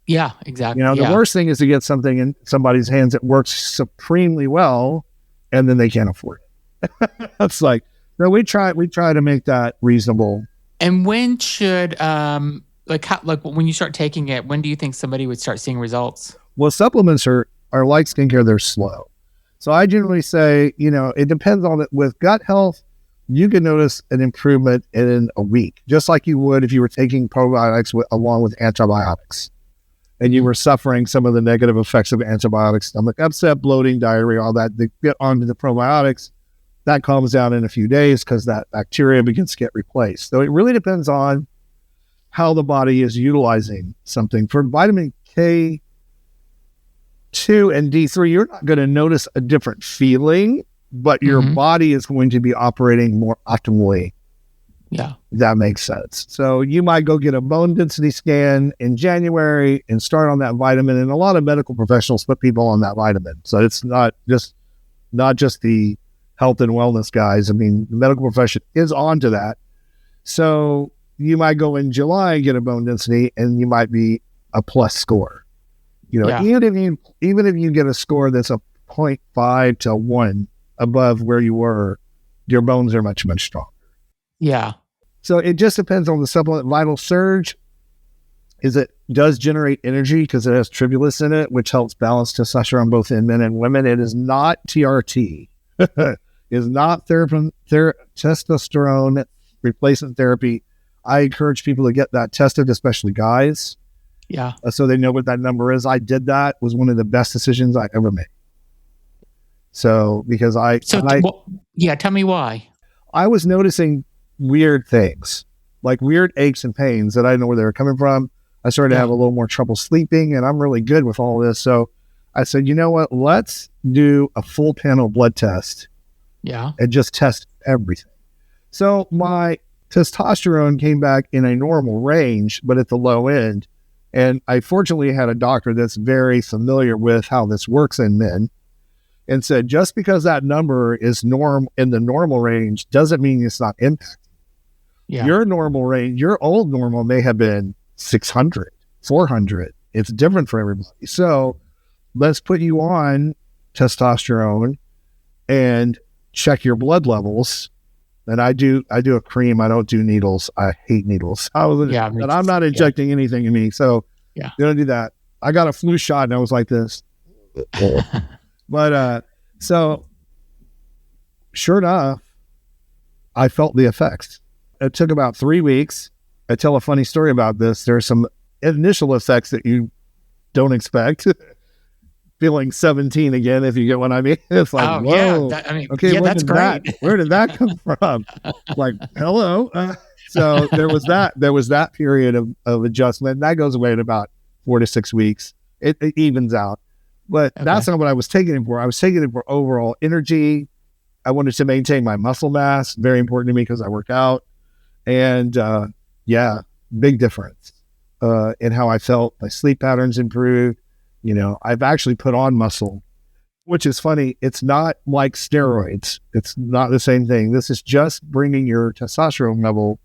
Yeah, exactly. The worst thing is to get something in somebody's hands that works supremely well, and then they can't afford it. That's like, no, we try to make that reasonable. And when should like when you start taking it, when do you think somebody would start seeing results? Well, supplements are like skincare; they're slow. So I generally say, it depends on it. With gut health, you can notice an improvement in a week, just like you would if you were taking probiotics along with antibiotics, and you were suffering some of the negative effects of antibiotics, stomach upset, bloating, diarrhea, all that. They get onto the probiotics. That calms down in a few days because that bacteria begins to get replaced. So it really depends on how the body is utilizing something. For vitamin K2 and D3, you're not going to notice a different feeling, but your body is going to be operating more optimally. Yeah. That makes sense. So you might go get a bone density scan in January and start on that vitamin. And a lot of medical professionals put people on that vitamin. So it's not just the health and wellness guys. I mean, the medical profession is onto that. So you might go in July and get a bone density, and you might be a plus score. Even if you get a score that's a 0.5 to 1 above where you were, your bones are much, much stronger. Yeah. So it just depends on the supplement. Vital Surge does generate energy because it has tribulus in it, which helps balance testosterone both in men and women. It is not TRT. Is not testosterone replacement therapy. I encourage people to get that tested, especially guys. Yeah. So they know what that number is. I did that. It was one of the best decisions I ever made. So because tell me why. I was noticing weird things, like weird aches and pains that I didn't know where they were coming from. I started to have a little more trouble sleeping, and I'm really good with all this. So I said, you know what? Let's do a full panel blood test. Yeah. And just test everything. So my testosterone came back in a normal range, but at the low end. And I fortunately had a doctor that's very familiar with how this works in men, and said, just because that number is in the normal range doesn't mean it's not impacting. Yeah. Your normal range, your old normal may have been 600, 400. It's different for everybody. So let's put you on testosterone and check your blood levels. And I do a cream. I don't do needles. I hate needles. And I'm not injecting anything in me. So you don't do that. I got a flu shot and I was like this. But so sure enough, I felt the effects. It took about 3 weeks. I tell a funny story about this. There's some initial effects that you don't expect. Feeling 17 again, if you get what I mean. It's like, whoa. That's great. Where did that come from? Like, hello. So there was that period of adjustment. That goes away in about 4 to 6 weeks. It evens out. But that's not what I was taking it for. I was taking it for overall energy. I wanted to maintain my muscle mass. Very important to me because I work out. And big difference in how I felt. My sleep patterns improved. I've actually put on muscle, which is funny. It's not like steroids. It's not the same thing. This is just bringing your testosterone level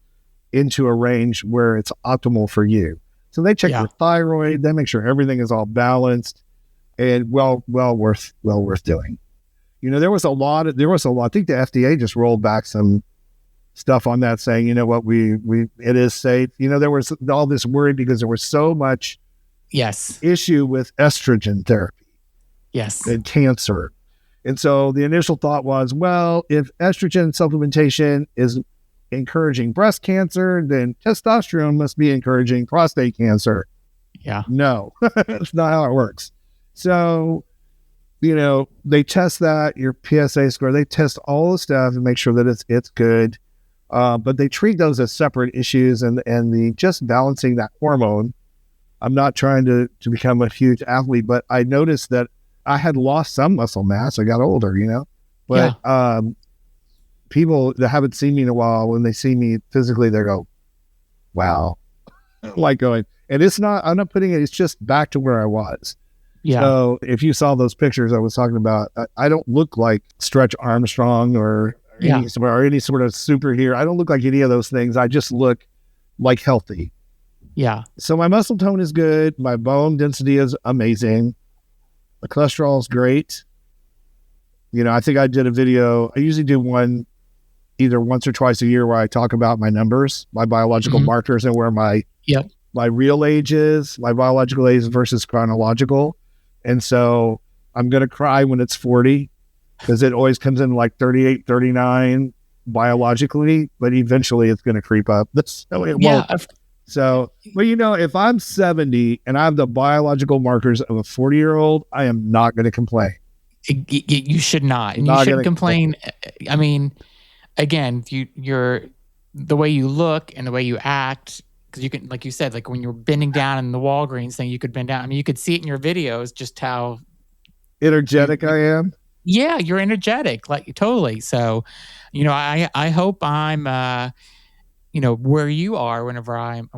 into a range where it's optimal for you. So they check your thyroid. They make sure everything is all balanced and well worth doing. There was a lot. I think the FDA just rolled back some stuff on that, saying, it is safe. There was all this worry because there was so much issue with estrogen therapy. Yes. And cancer. And so the initial thought was, well, if estrogen supplementation is encouraging breast cancer, then testosterone must be encouraging prostate cancer. Yeah. No, that's not how it works. So they test that, your PSA score, they test all the stuff and make sure that it's good. But they treat those as separate issues, and the just balancing that hormone. I'm not trying to become a huge athlete, but I noticed that I had lost some muscle mass. I got older, but people that haven't seen me in a while, when they see me physically, they go, wow, like going, and I'm not putting it, it's just back to where I was. Yeah. So if you saw those pictures I was talking about, I don't look like Stretch Armstrong or any sort of superhero. I don't look like any of those things. I just look like healthy. Yeah. So my muscle tone is good. My bone density is amazing. The cholesterol is great. I think I did a video. I usually do one either once or twice a year where I talk about my numbers, my biological markers, and where my real age is, my biological age versus chronological. And so I'm going to cry when it's 40 because it always comes in like 38, 39 biologically, but eventually it's going to creep up. It won't. So, but if I'm 70 and I have the biological markers of a 40-year-old, I am not going to complain. You should not. And you shouldn't complain. I mean, again, you're the way you look and the way you act, because you can, like you said, like when you're bending down in the Walgreens thing, you could bend down. I mean, you could see it in your videos, just how energetic I am. Yeah, you're energetic, like totally. So, I hope I'm, where you are whenever I've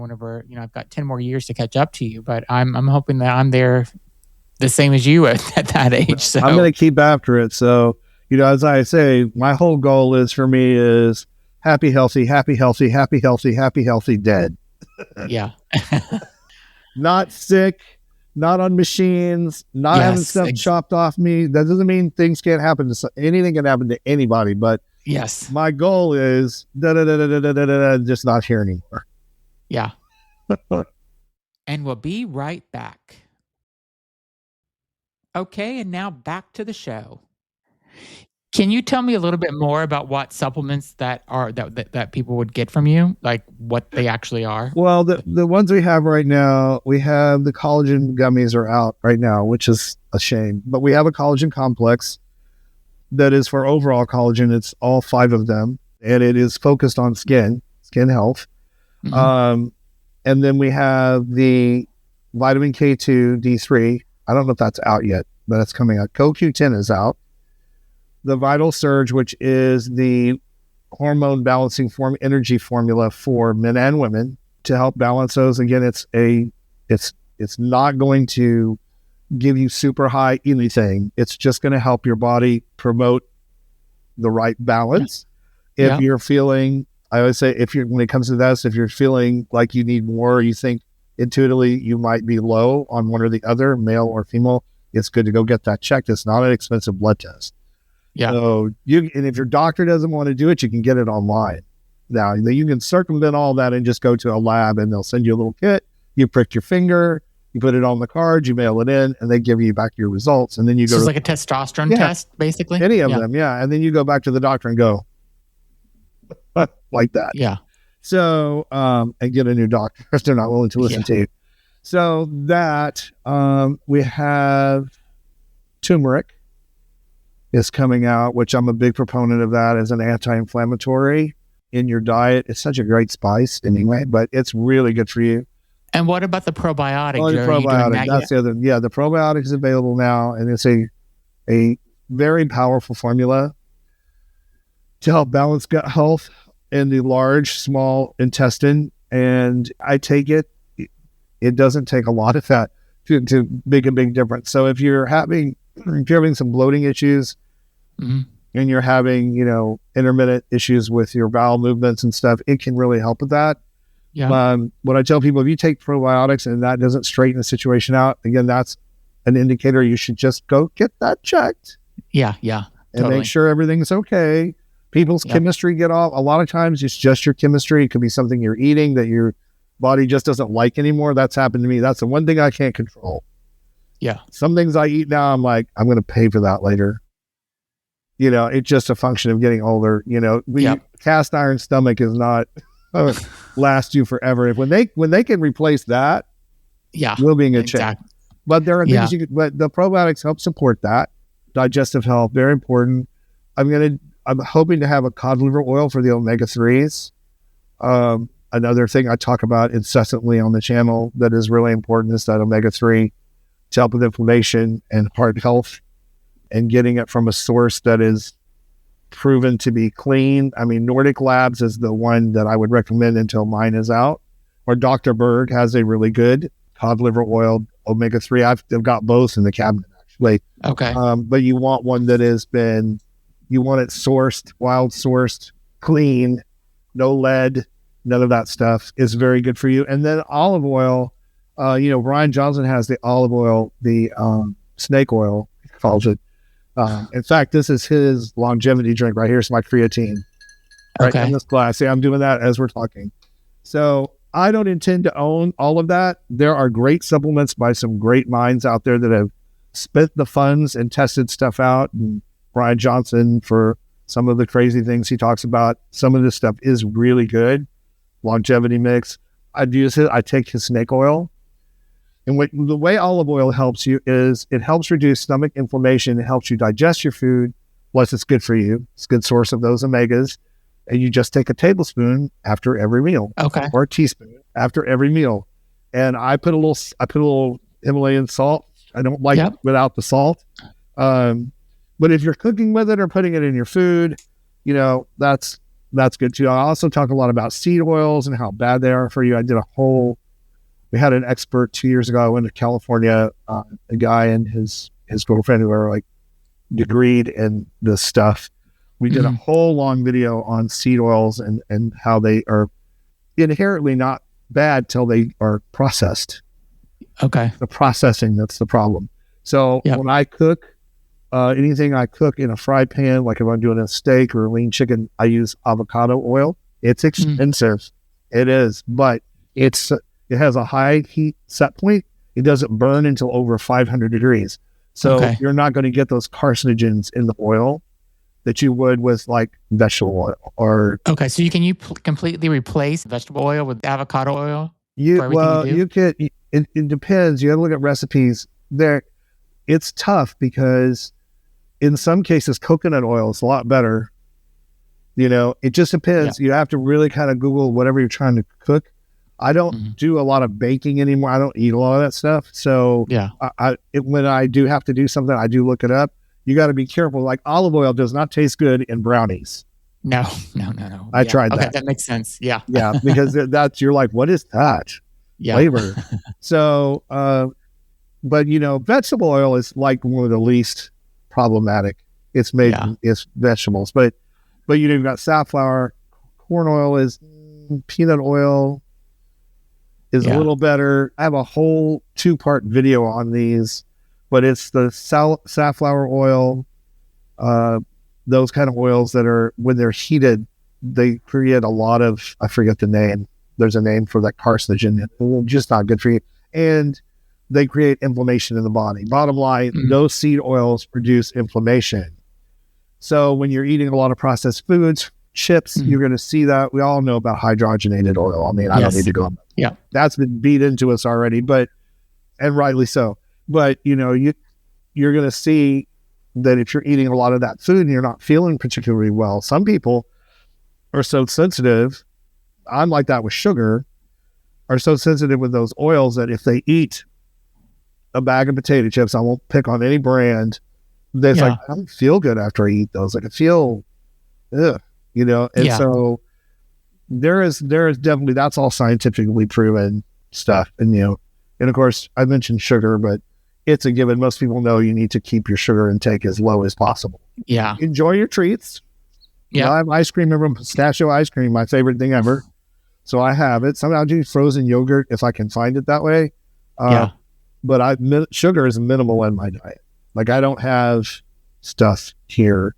got 10 more years to catch up to you, but I'm hoping that I'm there the same as you at that age. So I'm going to keep after it. So, as I say, my whole goal is happy, healthy, happy, healthy, happy, healthy, happy, healthy, dead. Yeah. Not sick, not on machines, not having stuff chopped off me. That doesn't mean things can't happen anything can happen to anybody, but yes, my goal is just not here anymore. Yeah. And we'll be right back. Okay, and now back to the show. Can you tell me a little bit more about what supplements that people would get from you, like what they actually are? Well, the ones we have right now, we have the collagen gummies are out right now, which is a shame. But we have a collagen complex that is for overall collagen. It's all 5 of them, and it is focused on skin health. And then we have the vitamin K2 D3. I don't know if that's out yet, but it's coming out. CoQ10 is out. The Vital Surge, which is the hormone balancing energy formula for men and women to help balance those. Again, it's not going to give you super high anything. It's just going to help your body promote the right balance. If you're feeling, I always say, when it comes to this, if you're feeling like you need more, you think intuitively you might be low on one or the other, male or female, it's good to go get that checked. It's not an expensive blood test. Yeah. So and if your doctor doesn't want to do it, you can get it online. Now you can circumvent all that and just go to a lab and they'll send you a little kit. You prick your finger, you put it on the card, you mail it in, and they give you back your results. And then you go. It's like a testosterone test, basically. Any of them, yeah. And then you go back to the doctor and go like that. Yeah. So and get a new doctor if they're not willing to listen to you. So that we have turmeric is coming out, which I'm a big proponent of that as an anti-inflammatory in your diet. It's such a great spice anyway, but it's really good for you. And what about the probiotic? Oh, the probiotic. That's the other. Yeah, the probiotic is available now, and it's a very powerful formula to help balance gut health in the large, small intestine. And I take it. It doesn't take a lot of that to make a big difference. So if you're having some bloating issues and you're having, intermittent issues with your bowel movements and stuff, it can really help with that. Yeah. What I tell people, if you take probiotics and that doesn't straighten the situation out, again, that's an indicator you should just go get that checked. Yeah. And make sure everything's okay. People's chemistry get off. A lot of times it's just your chemistry. It could be something you're eating that your body just doesn't like anymore. That's happened to me. That's the one thing I can't control. Yeah. Some things I eat now, I'm like, I'm going to pay for that later. It's just a function of getting older. Cast iron stomach is not last you forever. When they can replace that, we'll be in good shape. But there are things but the probiotics help support that. digestive health, very important. I'm hoping to have a cod liver oil for the omega-3s. Another thing I talk about incessantly on the channel that is really important is that omega-3 to help with inflammation and heart health, and getting it from a source that is proven to be clean. I mean, Nordic Labs is the one that I would recommend until mine is out. Or Dr. Berg has a really good cod liver oil omega-3. I've got both in the cabinet, actually. Okay. But you want one that you want it sourced, wild sourced, clean, no lead, none of that stuff is very good for you. And then olive oil, Brian Johnson has the olive oil, the snake oil, he calls it. In fact, this is his longevity drink right here. It's my creatine. Right in this glass. See, I'm doing that as we're talking. So I don't intend to own all of that. There are great supplements by some great minds out there that have spent the funds and tested stuff out. And Brian Johnson, for some of the crazy things he talks about, some of this stuff is really good. Longevity mix. I'd use it. I take his snake oil. And the way olive oil helps you is it helps reduce stomach inflammation. It helps you digest your food. Plus, it's good for you. It's a good source of those omegas. And you just take a tablespoon after every meal. Okay. Or a teaspoon after every meal. And I put a little Himalayan salt. I don't like it without the salt. But if you're cooking with it or putting it in your food, that's good too. I also talk a lot about seed oils and how bad they are for you. We had an expert 2 years ago. I went to California, a guy and his girlfriend who are like degreed in this stuff. We did a whole long video on seed oils and how they are inherently not bad till they are processed. Okay. The processing, that's the problem. So when I cook, anything I cook in a fry pan, like if I'm doing a steak or a lean chicken, I use avocado oil. It's expensive. It is, but it has a high heat set point. It doesn't burn until over 500 degrees. So you're not going to get those carcinogens in the oil that you would with like vegetable oil or. Okay. So you completely replace vegetable oil with avocado oil? You could, it depends. You have to look at recipes there. It's tough because in some cases, coconut oil is a lot better. It just depends. You have to really kind of Google whatever you're trying to cook. I don't do a lot of baking anymore. I don't eat a lot of that stuff. So when I do have to do something, I do look it up. You got to be careful. Like olive oil does not taste good in brownies. No. I tried that. Okay, that makes sense. Yeah. Yeah, because you're like, what is that flavor? So, but vegetable oil is like one of the least problematic. It's made, it's vegetables, but you've got safflower, corn oil is peanut oil is a little better. I have a whole 2-part video on these, but it's the safflower oil, those kind of oils that are, when they're heated, they create a lot of, I forget the name. There's a name for that carcinogen. Just not good for you. And they create inflammation in the body. Bottom line, those seed oils produce inflammation. So when you're eating a lot of processed foods, chips, you're going to see that. We all know about hydrogenated oil. I mean, I don't need to go on that. Yeah. That's been beat into us already, and rightly so. But, you're going to see that if you're eating a lot of that food and you're not feeling particularly well, some people are so sensitive, I'm like that with sugar, are so sensitive with those oils that if they eat a bag of potato chips, I won't pick on any brand, that's like, I don't feel good after I eat those. Like I feel, ugh, and so there is definitely, that's all scientifically proven stuff. And, and of course I mentioned sugar, but it's a given. Most people know you need to keep your sugar intake as low as possible. Yeah. Enjoy your treats. Yeah. I have ice cream, pistachio ice cream, my favorite thing ever. So I have it. Sometimes I do frozen yogurt if I can find it that way. But sugar is minimal in my diet. Like I don't have stuff here.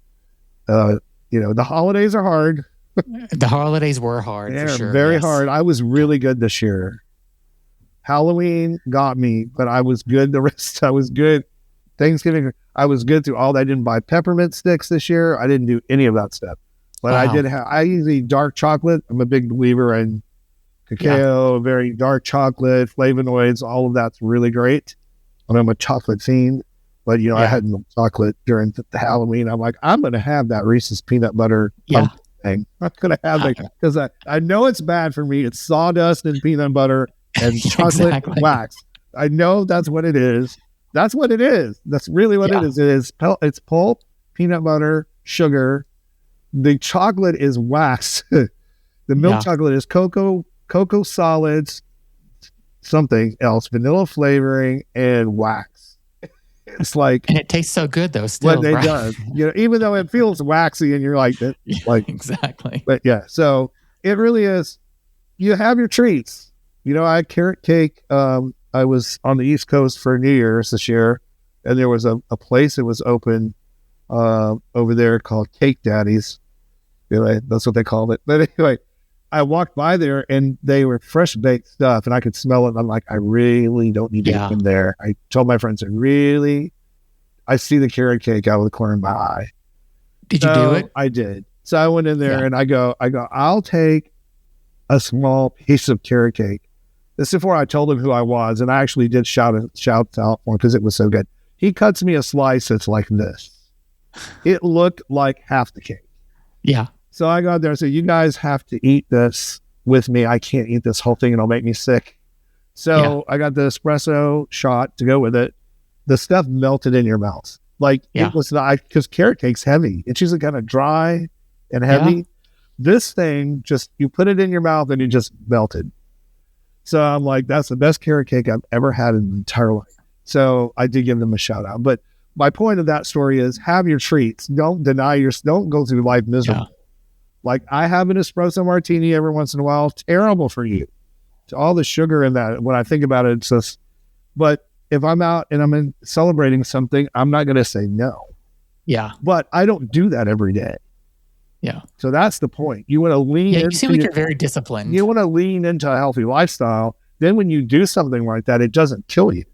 The holidays are hard. The holidays were hard. They're for sure. Very hard. I was really good this year. Halloween got me, but I was good. The rest, I was good. Thanksgiving, I was good through all that. I didn't buy peppermint sticks this year. I didn't do any of that stuff. But I usually eat dark chocolate. I'm a big believer in cacao, very dark chocolate, flavonoids, all of that's really great. And I'm a chocolate fiend. But, I Yeah. had milk chocolate during the Halloween. I'm like, I'm going to have that Reese's peanut butter Yeah. pumpkin thing. I'm going to have that because I know it's bad for me. It's sawdust and peanut butter and chocolate Exactly. wax. I know that's what it is. That's what it is. That's really what it is. It's pulp, peanut butter, sugar. The chocolate is wax. The milk chocolate is cocoa solids, something else, vanilla flavoring, and wax. It's like, and it tastes so good though. Still, what they right? does, even though it feels waxy, and you're like, Exactly. But yeah, so it really is. You have your treats. I had carrot cake. I was on the East Coast for New Year's this year, and there was a place that was open over there called Cake Daddies. That's what they called it. But anyway, I walked by there and they were fresh baked stuff, and I could smell it. And I'm like, I really don't need to get in there. I told my friends, I see the carrot cake out of the corner of my eye. Did you do it? I did. So I went in there and I go, I'll take a small piece of carrot cake. This is before I told him who I was, and I actually did shout out for him because it was so good. He cuts me a slice that's like this. It looked like half the cake. Yeah. So I got there and said, you guys have to eat this with me. I can't eat this whole thing. It'll make me sick. So I got the espresso shot to go with it. The stuff melted in your mouth. It was not, because carrot cake's heavy. It's usually kind of dry and heavy. Yeah. This thing, you put it in your mouth and it just melted. So I'm like, that's the best carrot cake I've ever had in my entire life. So I did give them a shout out. But my point of that story is, have your treats. Don't don't go through life miserable. Yeah. Like, I have an espresso martini every once in a while. Terrible for you. To all the sugar in that. When I think about it, it's just, but if I'm out and I'm celebrating something, I'm not going to say no. Yeah. But I don't do that every day. Yeah. So that's the point. You want to lean into, you seem like you're very disciplined. You want to lean into a healthy lifestyle. Then when you do something like that, it doesn't kill you.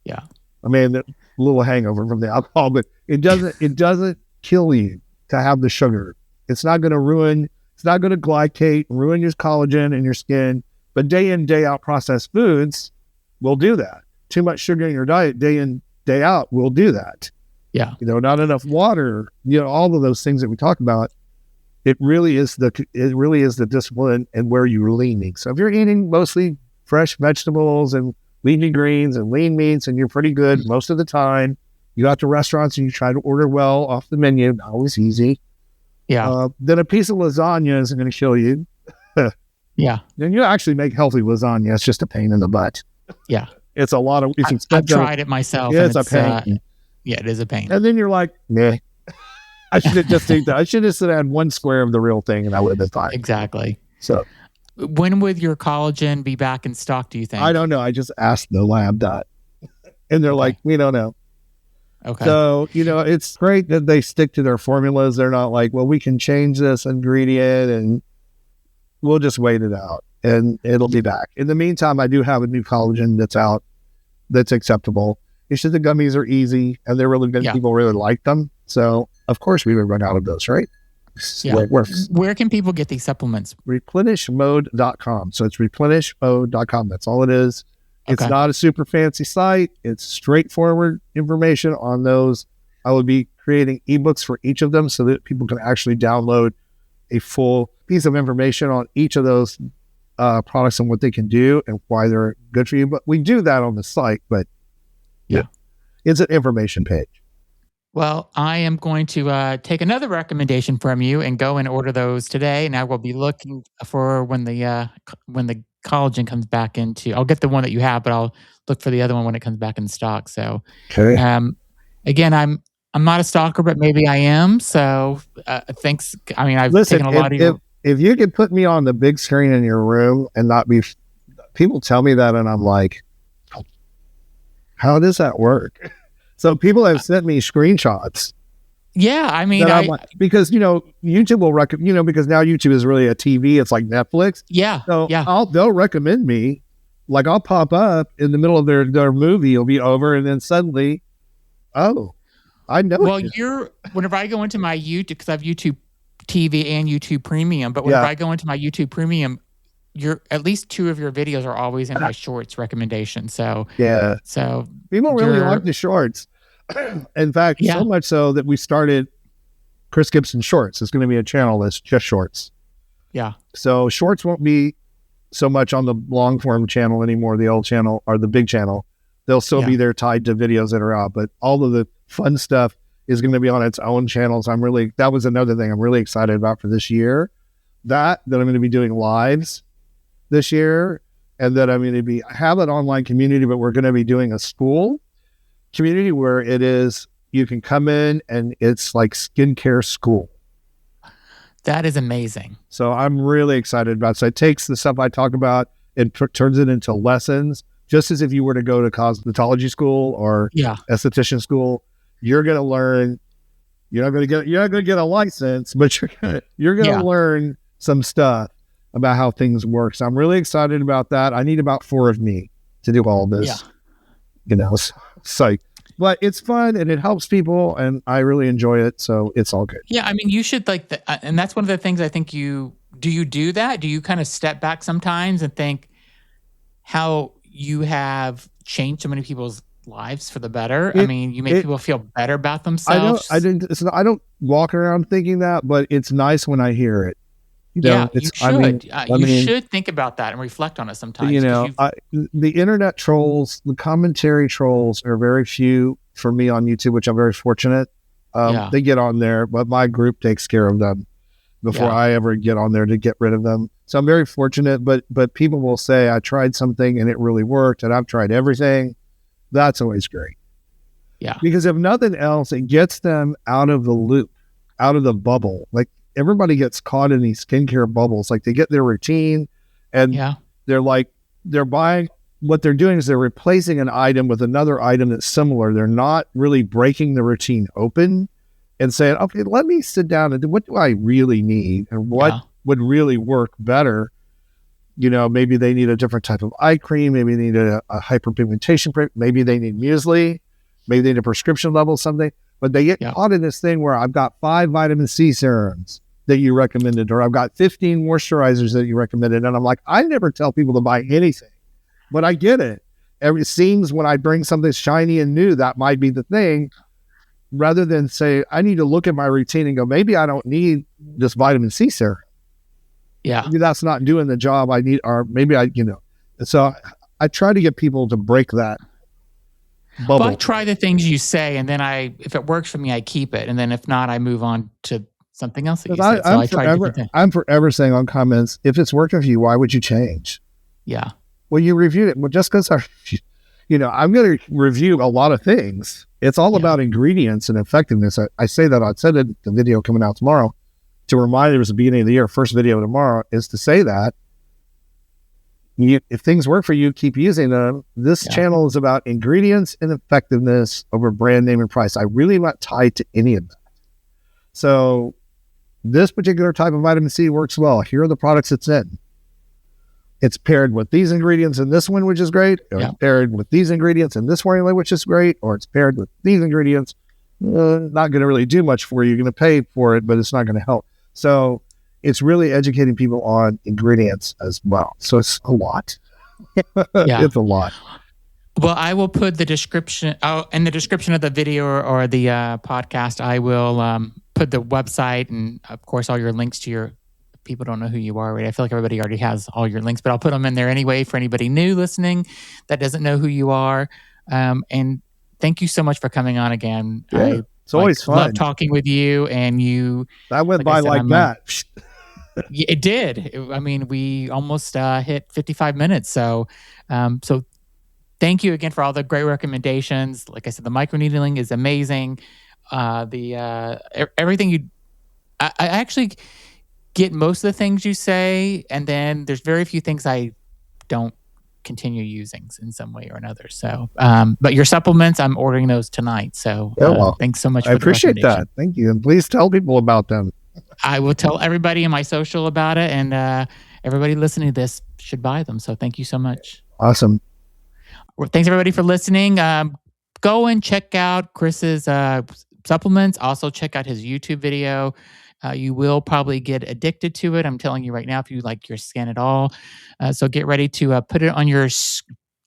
Yeah. I mean, a little hangover from the alcohol, but it doesn't kill you to have the sugar. It's not going to glycate, ruin your collagen in your skin. But day in, day out processed foods will do that. Too much sugar in your diet, day in, day out, will do that. Yeah. Not enough water, all of those things that we talk about. It really is the discipline and where you're leaning. So if you're eating mostly fresh vegetables and leafy greens and lean meats, and you're pretty good most of the time, you go out to restaurants and you try to order well off the menu, not always easy. Yeah. Then a piece of lasagna isn't going to kill you. Yeah. Then you actually make healthy lasagna. It's just a pain in the butt. Yeah. It's a lot of. I've tried it myself. Yeah, it's a pain. It is a pain. And then you're like, nah. I should have just taken that. I should have had one square of the real thing, and I would have been fine. Exactly. So, when would your collagen be back in stock, do you think? I don't know. I just asked the lab that, and they're like, we don't know. Okay. So, it's great that they stick to their formulas. They're not like, well, we can change this ingredient and we'll just wait it out and it'll be back. In the meantime, I do have a new collagen that's out that's acceptable. It's just the gummies are easy and they're really good. Yeah. People really like them. So, of course, we would run out of those, right? Yeah. Where can people get these supplements? Replenishmode.com. So it's replenishmode.com. That's all it is. It's not a super fancy site. It's straightforward information on those. I will be creating ebooks for each of them so that people can actually download a full piece of information on each of those products and what they can do and why they're good for you. But we do that on the site, but it's an information page. Well, I am going to take another recommendation from you and go and order those today. And I will be looking for when the collagen comes back into. I'll get the one that you have, but I'll look for the other one when it comes back in stock. So, again, I'm not a stalker, but maybe I am. So, thanks. I mean, I've taken a lot of your. If you could put me on the big screen in your room and not be, people tell me that, and I'm like, how does that work? So people have sent me screenshots. Yeah, I mean, because YouTube will recommend, because now YouTube is really a TV. It's like Netflix. Yeah. So they'll recommend me. Like, I'll pop up in the middle of their movie. It'll be over, and then suddenly, I know. Well, whenever I go into my YouTube, because I have YouTube TV and YouTube Premium, but whenever I go into my YouTube Premium, at least 2 of your videos are always in my shorts recommendation. So so people really like the shorts. In fact, Yeah. so much so that we started Chris Gibson Shorts. It's going to be a channel that's just shorts. Yeah. So shorts won't be so much on the long form channel anymore, the old channel or the big channel. They'll still be there tied to videos that are out, but all of the fun stuff is going to be on its own channels. That was another thing I'm really excited about for this year, that I'm going to be doing lives this year, and that I'm going to have an online community, but we're going to be doing a school community where you can come in and it's like skincare school. That is amazing. So I'm really excited about it. So it takes the stuff I talk about and turns it into lessons, just as if you were to go to cosmetology school or esthetician school. You're going to learn. You're not going to get a license, but you're going to learn some stuff about how things work. So I'm really excited about that. I need about 4 of me to do all this. But it's fun and it helps people, and I really enjoy it. So it's all good. Yeah, I mean, you should and that's one of the things I think you do that? Do you kind of step back sometimes and think how you have changed so many people's lives for the better? I mean, you make people feel better about themselves. I don't walk around thinking that, but it's nice when I hear it. You should. You should think about that and reflect on it sometimes. The internet trolls, the commentary trolls are very few for me on YouTube, which I'm very fortunate. They get on there, but my group takes care of them before I ever get on there to get rid of them. So I'm very fortunate, but people will say, I tried something and it really worked, and I've tried everything. That's always great. Yeah. Because if nothing else, it gets them out of the loop, out of the bubble. Like, everybody gets caught in these skincare bubbles. Like, they get their routine and they're buying, what they're doing is they're replacing an item with another item that's similar. They're not really breaking the routine open and saying, okay, let me sit down and do, what do I really need and what would really work better? Maybe they need a different type of eye cream. Maybe they need a hyperpigmentation cream. Maybe they need muesli. Maybe they need a prescription level something. But they get caught in this thing where I've got 5 vitamin C serums that you recommended, or I've got 15 moisturizers that you recommended. And I'm like, I never tell people to buy anything, but I get it. It seems when I bring something shiny and new, that might be the thing, rather than say, I need to look at my routine and go, maybe I don't need this vitamin C serum. Yeah. Maybe that's not doing the job I need, or maybe so I try to get people to break that bubble. But I try the things you say, and then if it works for me, I keep it. And then if not, I move on to something else that you said. I'm forever saying on comments, if it's working for you, why would you change? Yeah. Well, you reviewed it. Well, just because I'm going to review a lot of things. It's all about ingredients and effectiveness. I say that. I said it, the video coming out tomorrow, to remind it was the beginning of the year, first video tomorrow, is to say that if things work for you, keep using them. This channel is about ingredients and effectiveness over brand name and price. I really not tied to any of that. So this particular type of vitamin C works well. Here are the products it's in. It's paired with these ingredients in this one, which is great. Or it's paired with these ingredients in this formula, which is great. Or it's paired with these ingredients. Not going to really do much for you. You're going to pay for it, but it's not going to help. So it's really educating people on ingredients as well. So it's a lot. It's a lot. Well, I will put the description in the description of the video or the podcast. I will put the website and, of course, all your links to your. People don't know who you are already. I feel like everybody already has all your links, but I'll put them in there anyway for anybody new listening that doesn't know who you are. And thank you so much for coming on again. Yeah, it's always fun. Love talking with you, and you. That went by like that. It did. I mean, we almost hit 55 minutes. So thank you again for all the great recommendations. Like I said, the microneedling is amazing. Everything you, I actually get most of the things you say, and then there's very few things I don't continue using in some way or another. So, but your supplements, I'm ordering those tonight. So thanks so much. I appreciate that. Thank you. And please tell people about them. I will tell everybody in my social about it, and everybody listening to this should buy them. So thank you so much. Awesome. Well, thanks everybody for listening. Go and check out Chris's supplements. Also check out his YouTube video. You will probably get addicted to it. I'm telling you right now, if you like your skin at all. So get ready to put it on your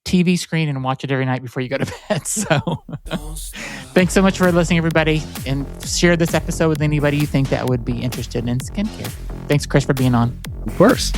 TV screen and watch it every night before you go to bed. So thanks so much for listening, everybody. And share this episode with anybody you think that would be interested in skincare. Thanks, Chris, for being on. Of course.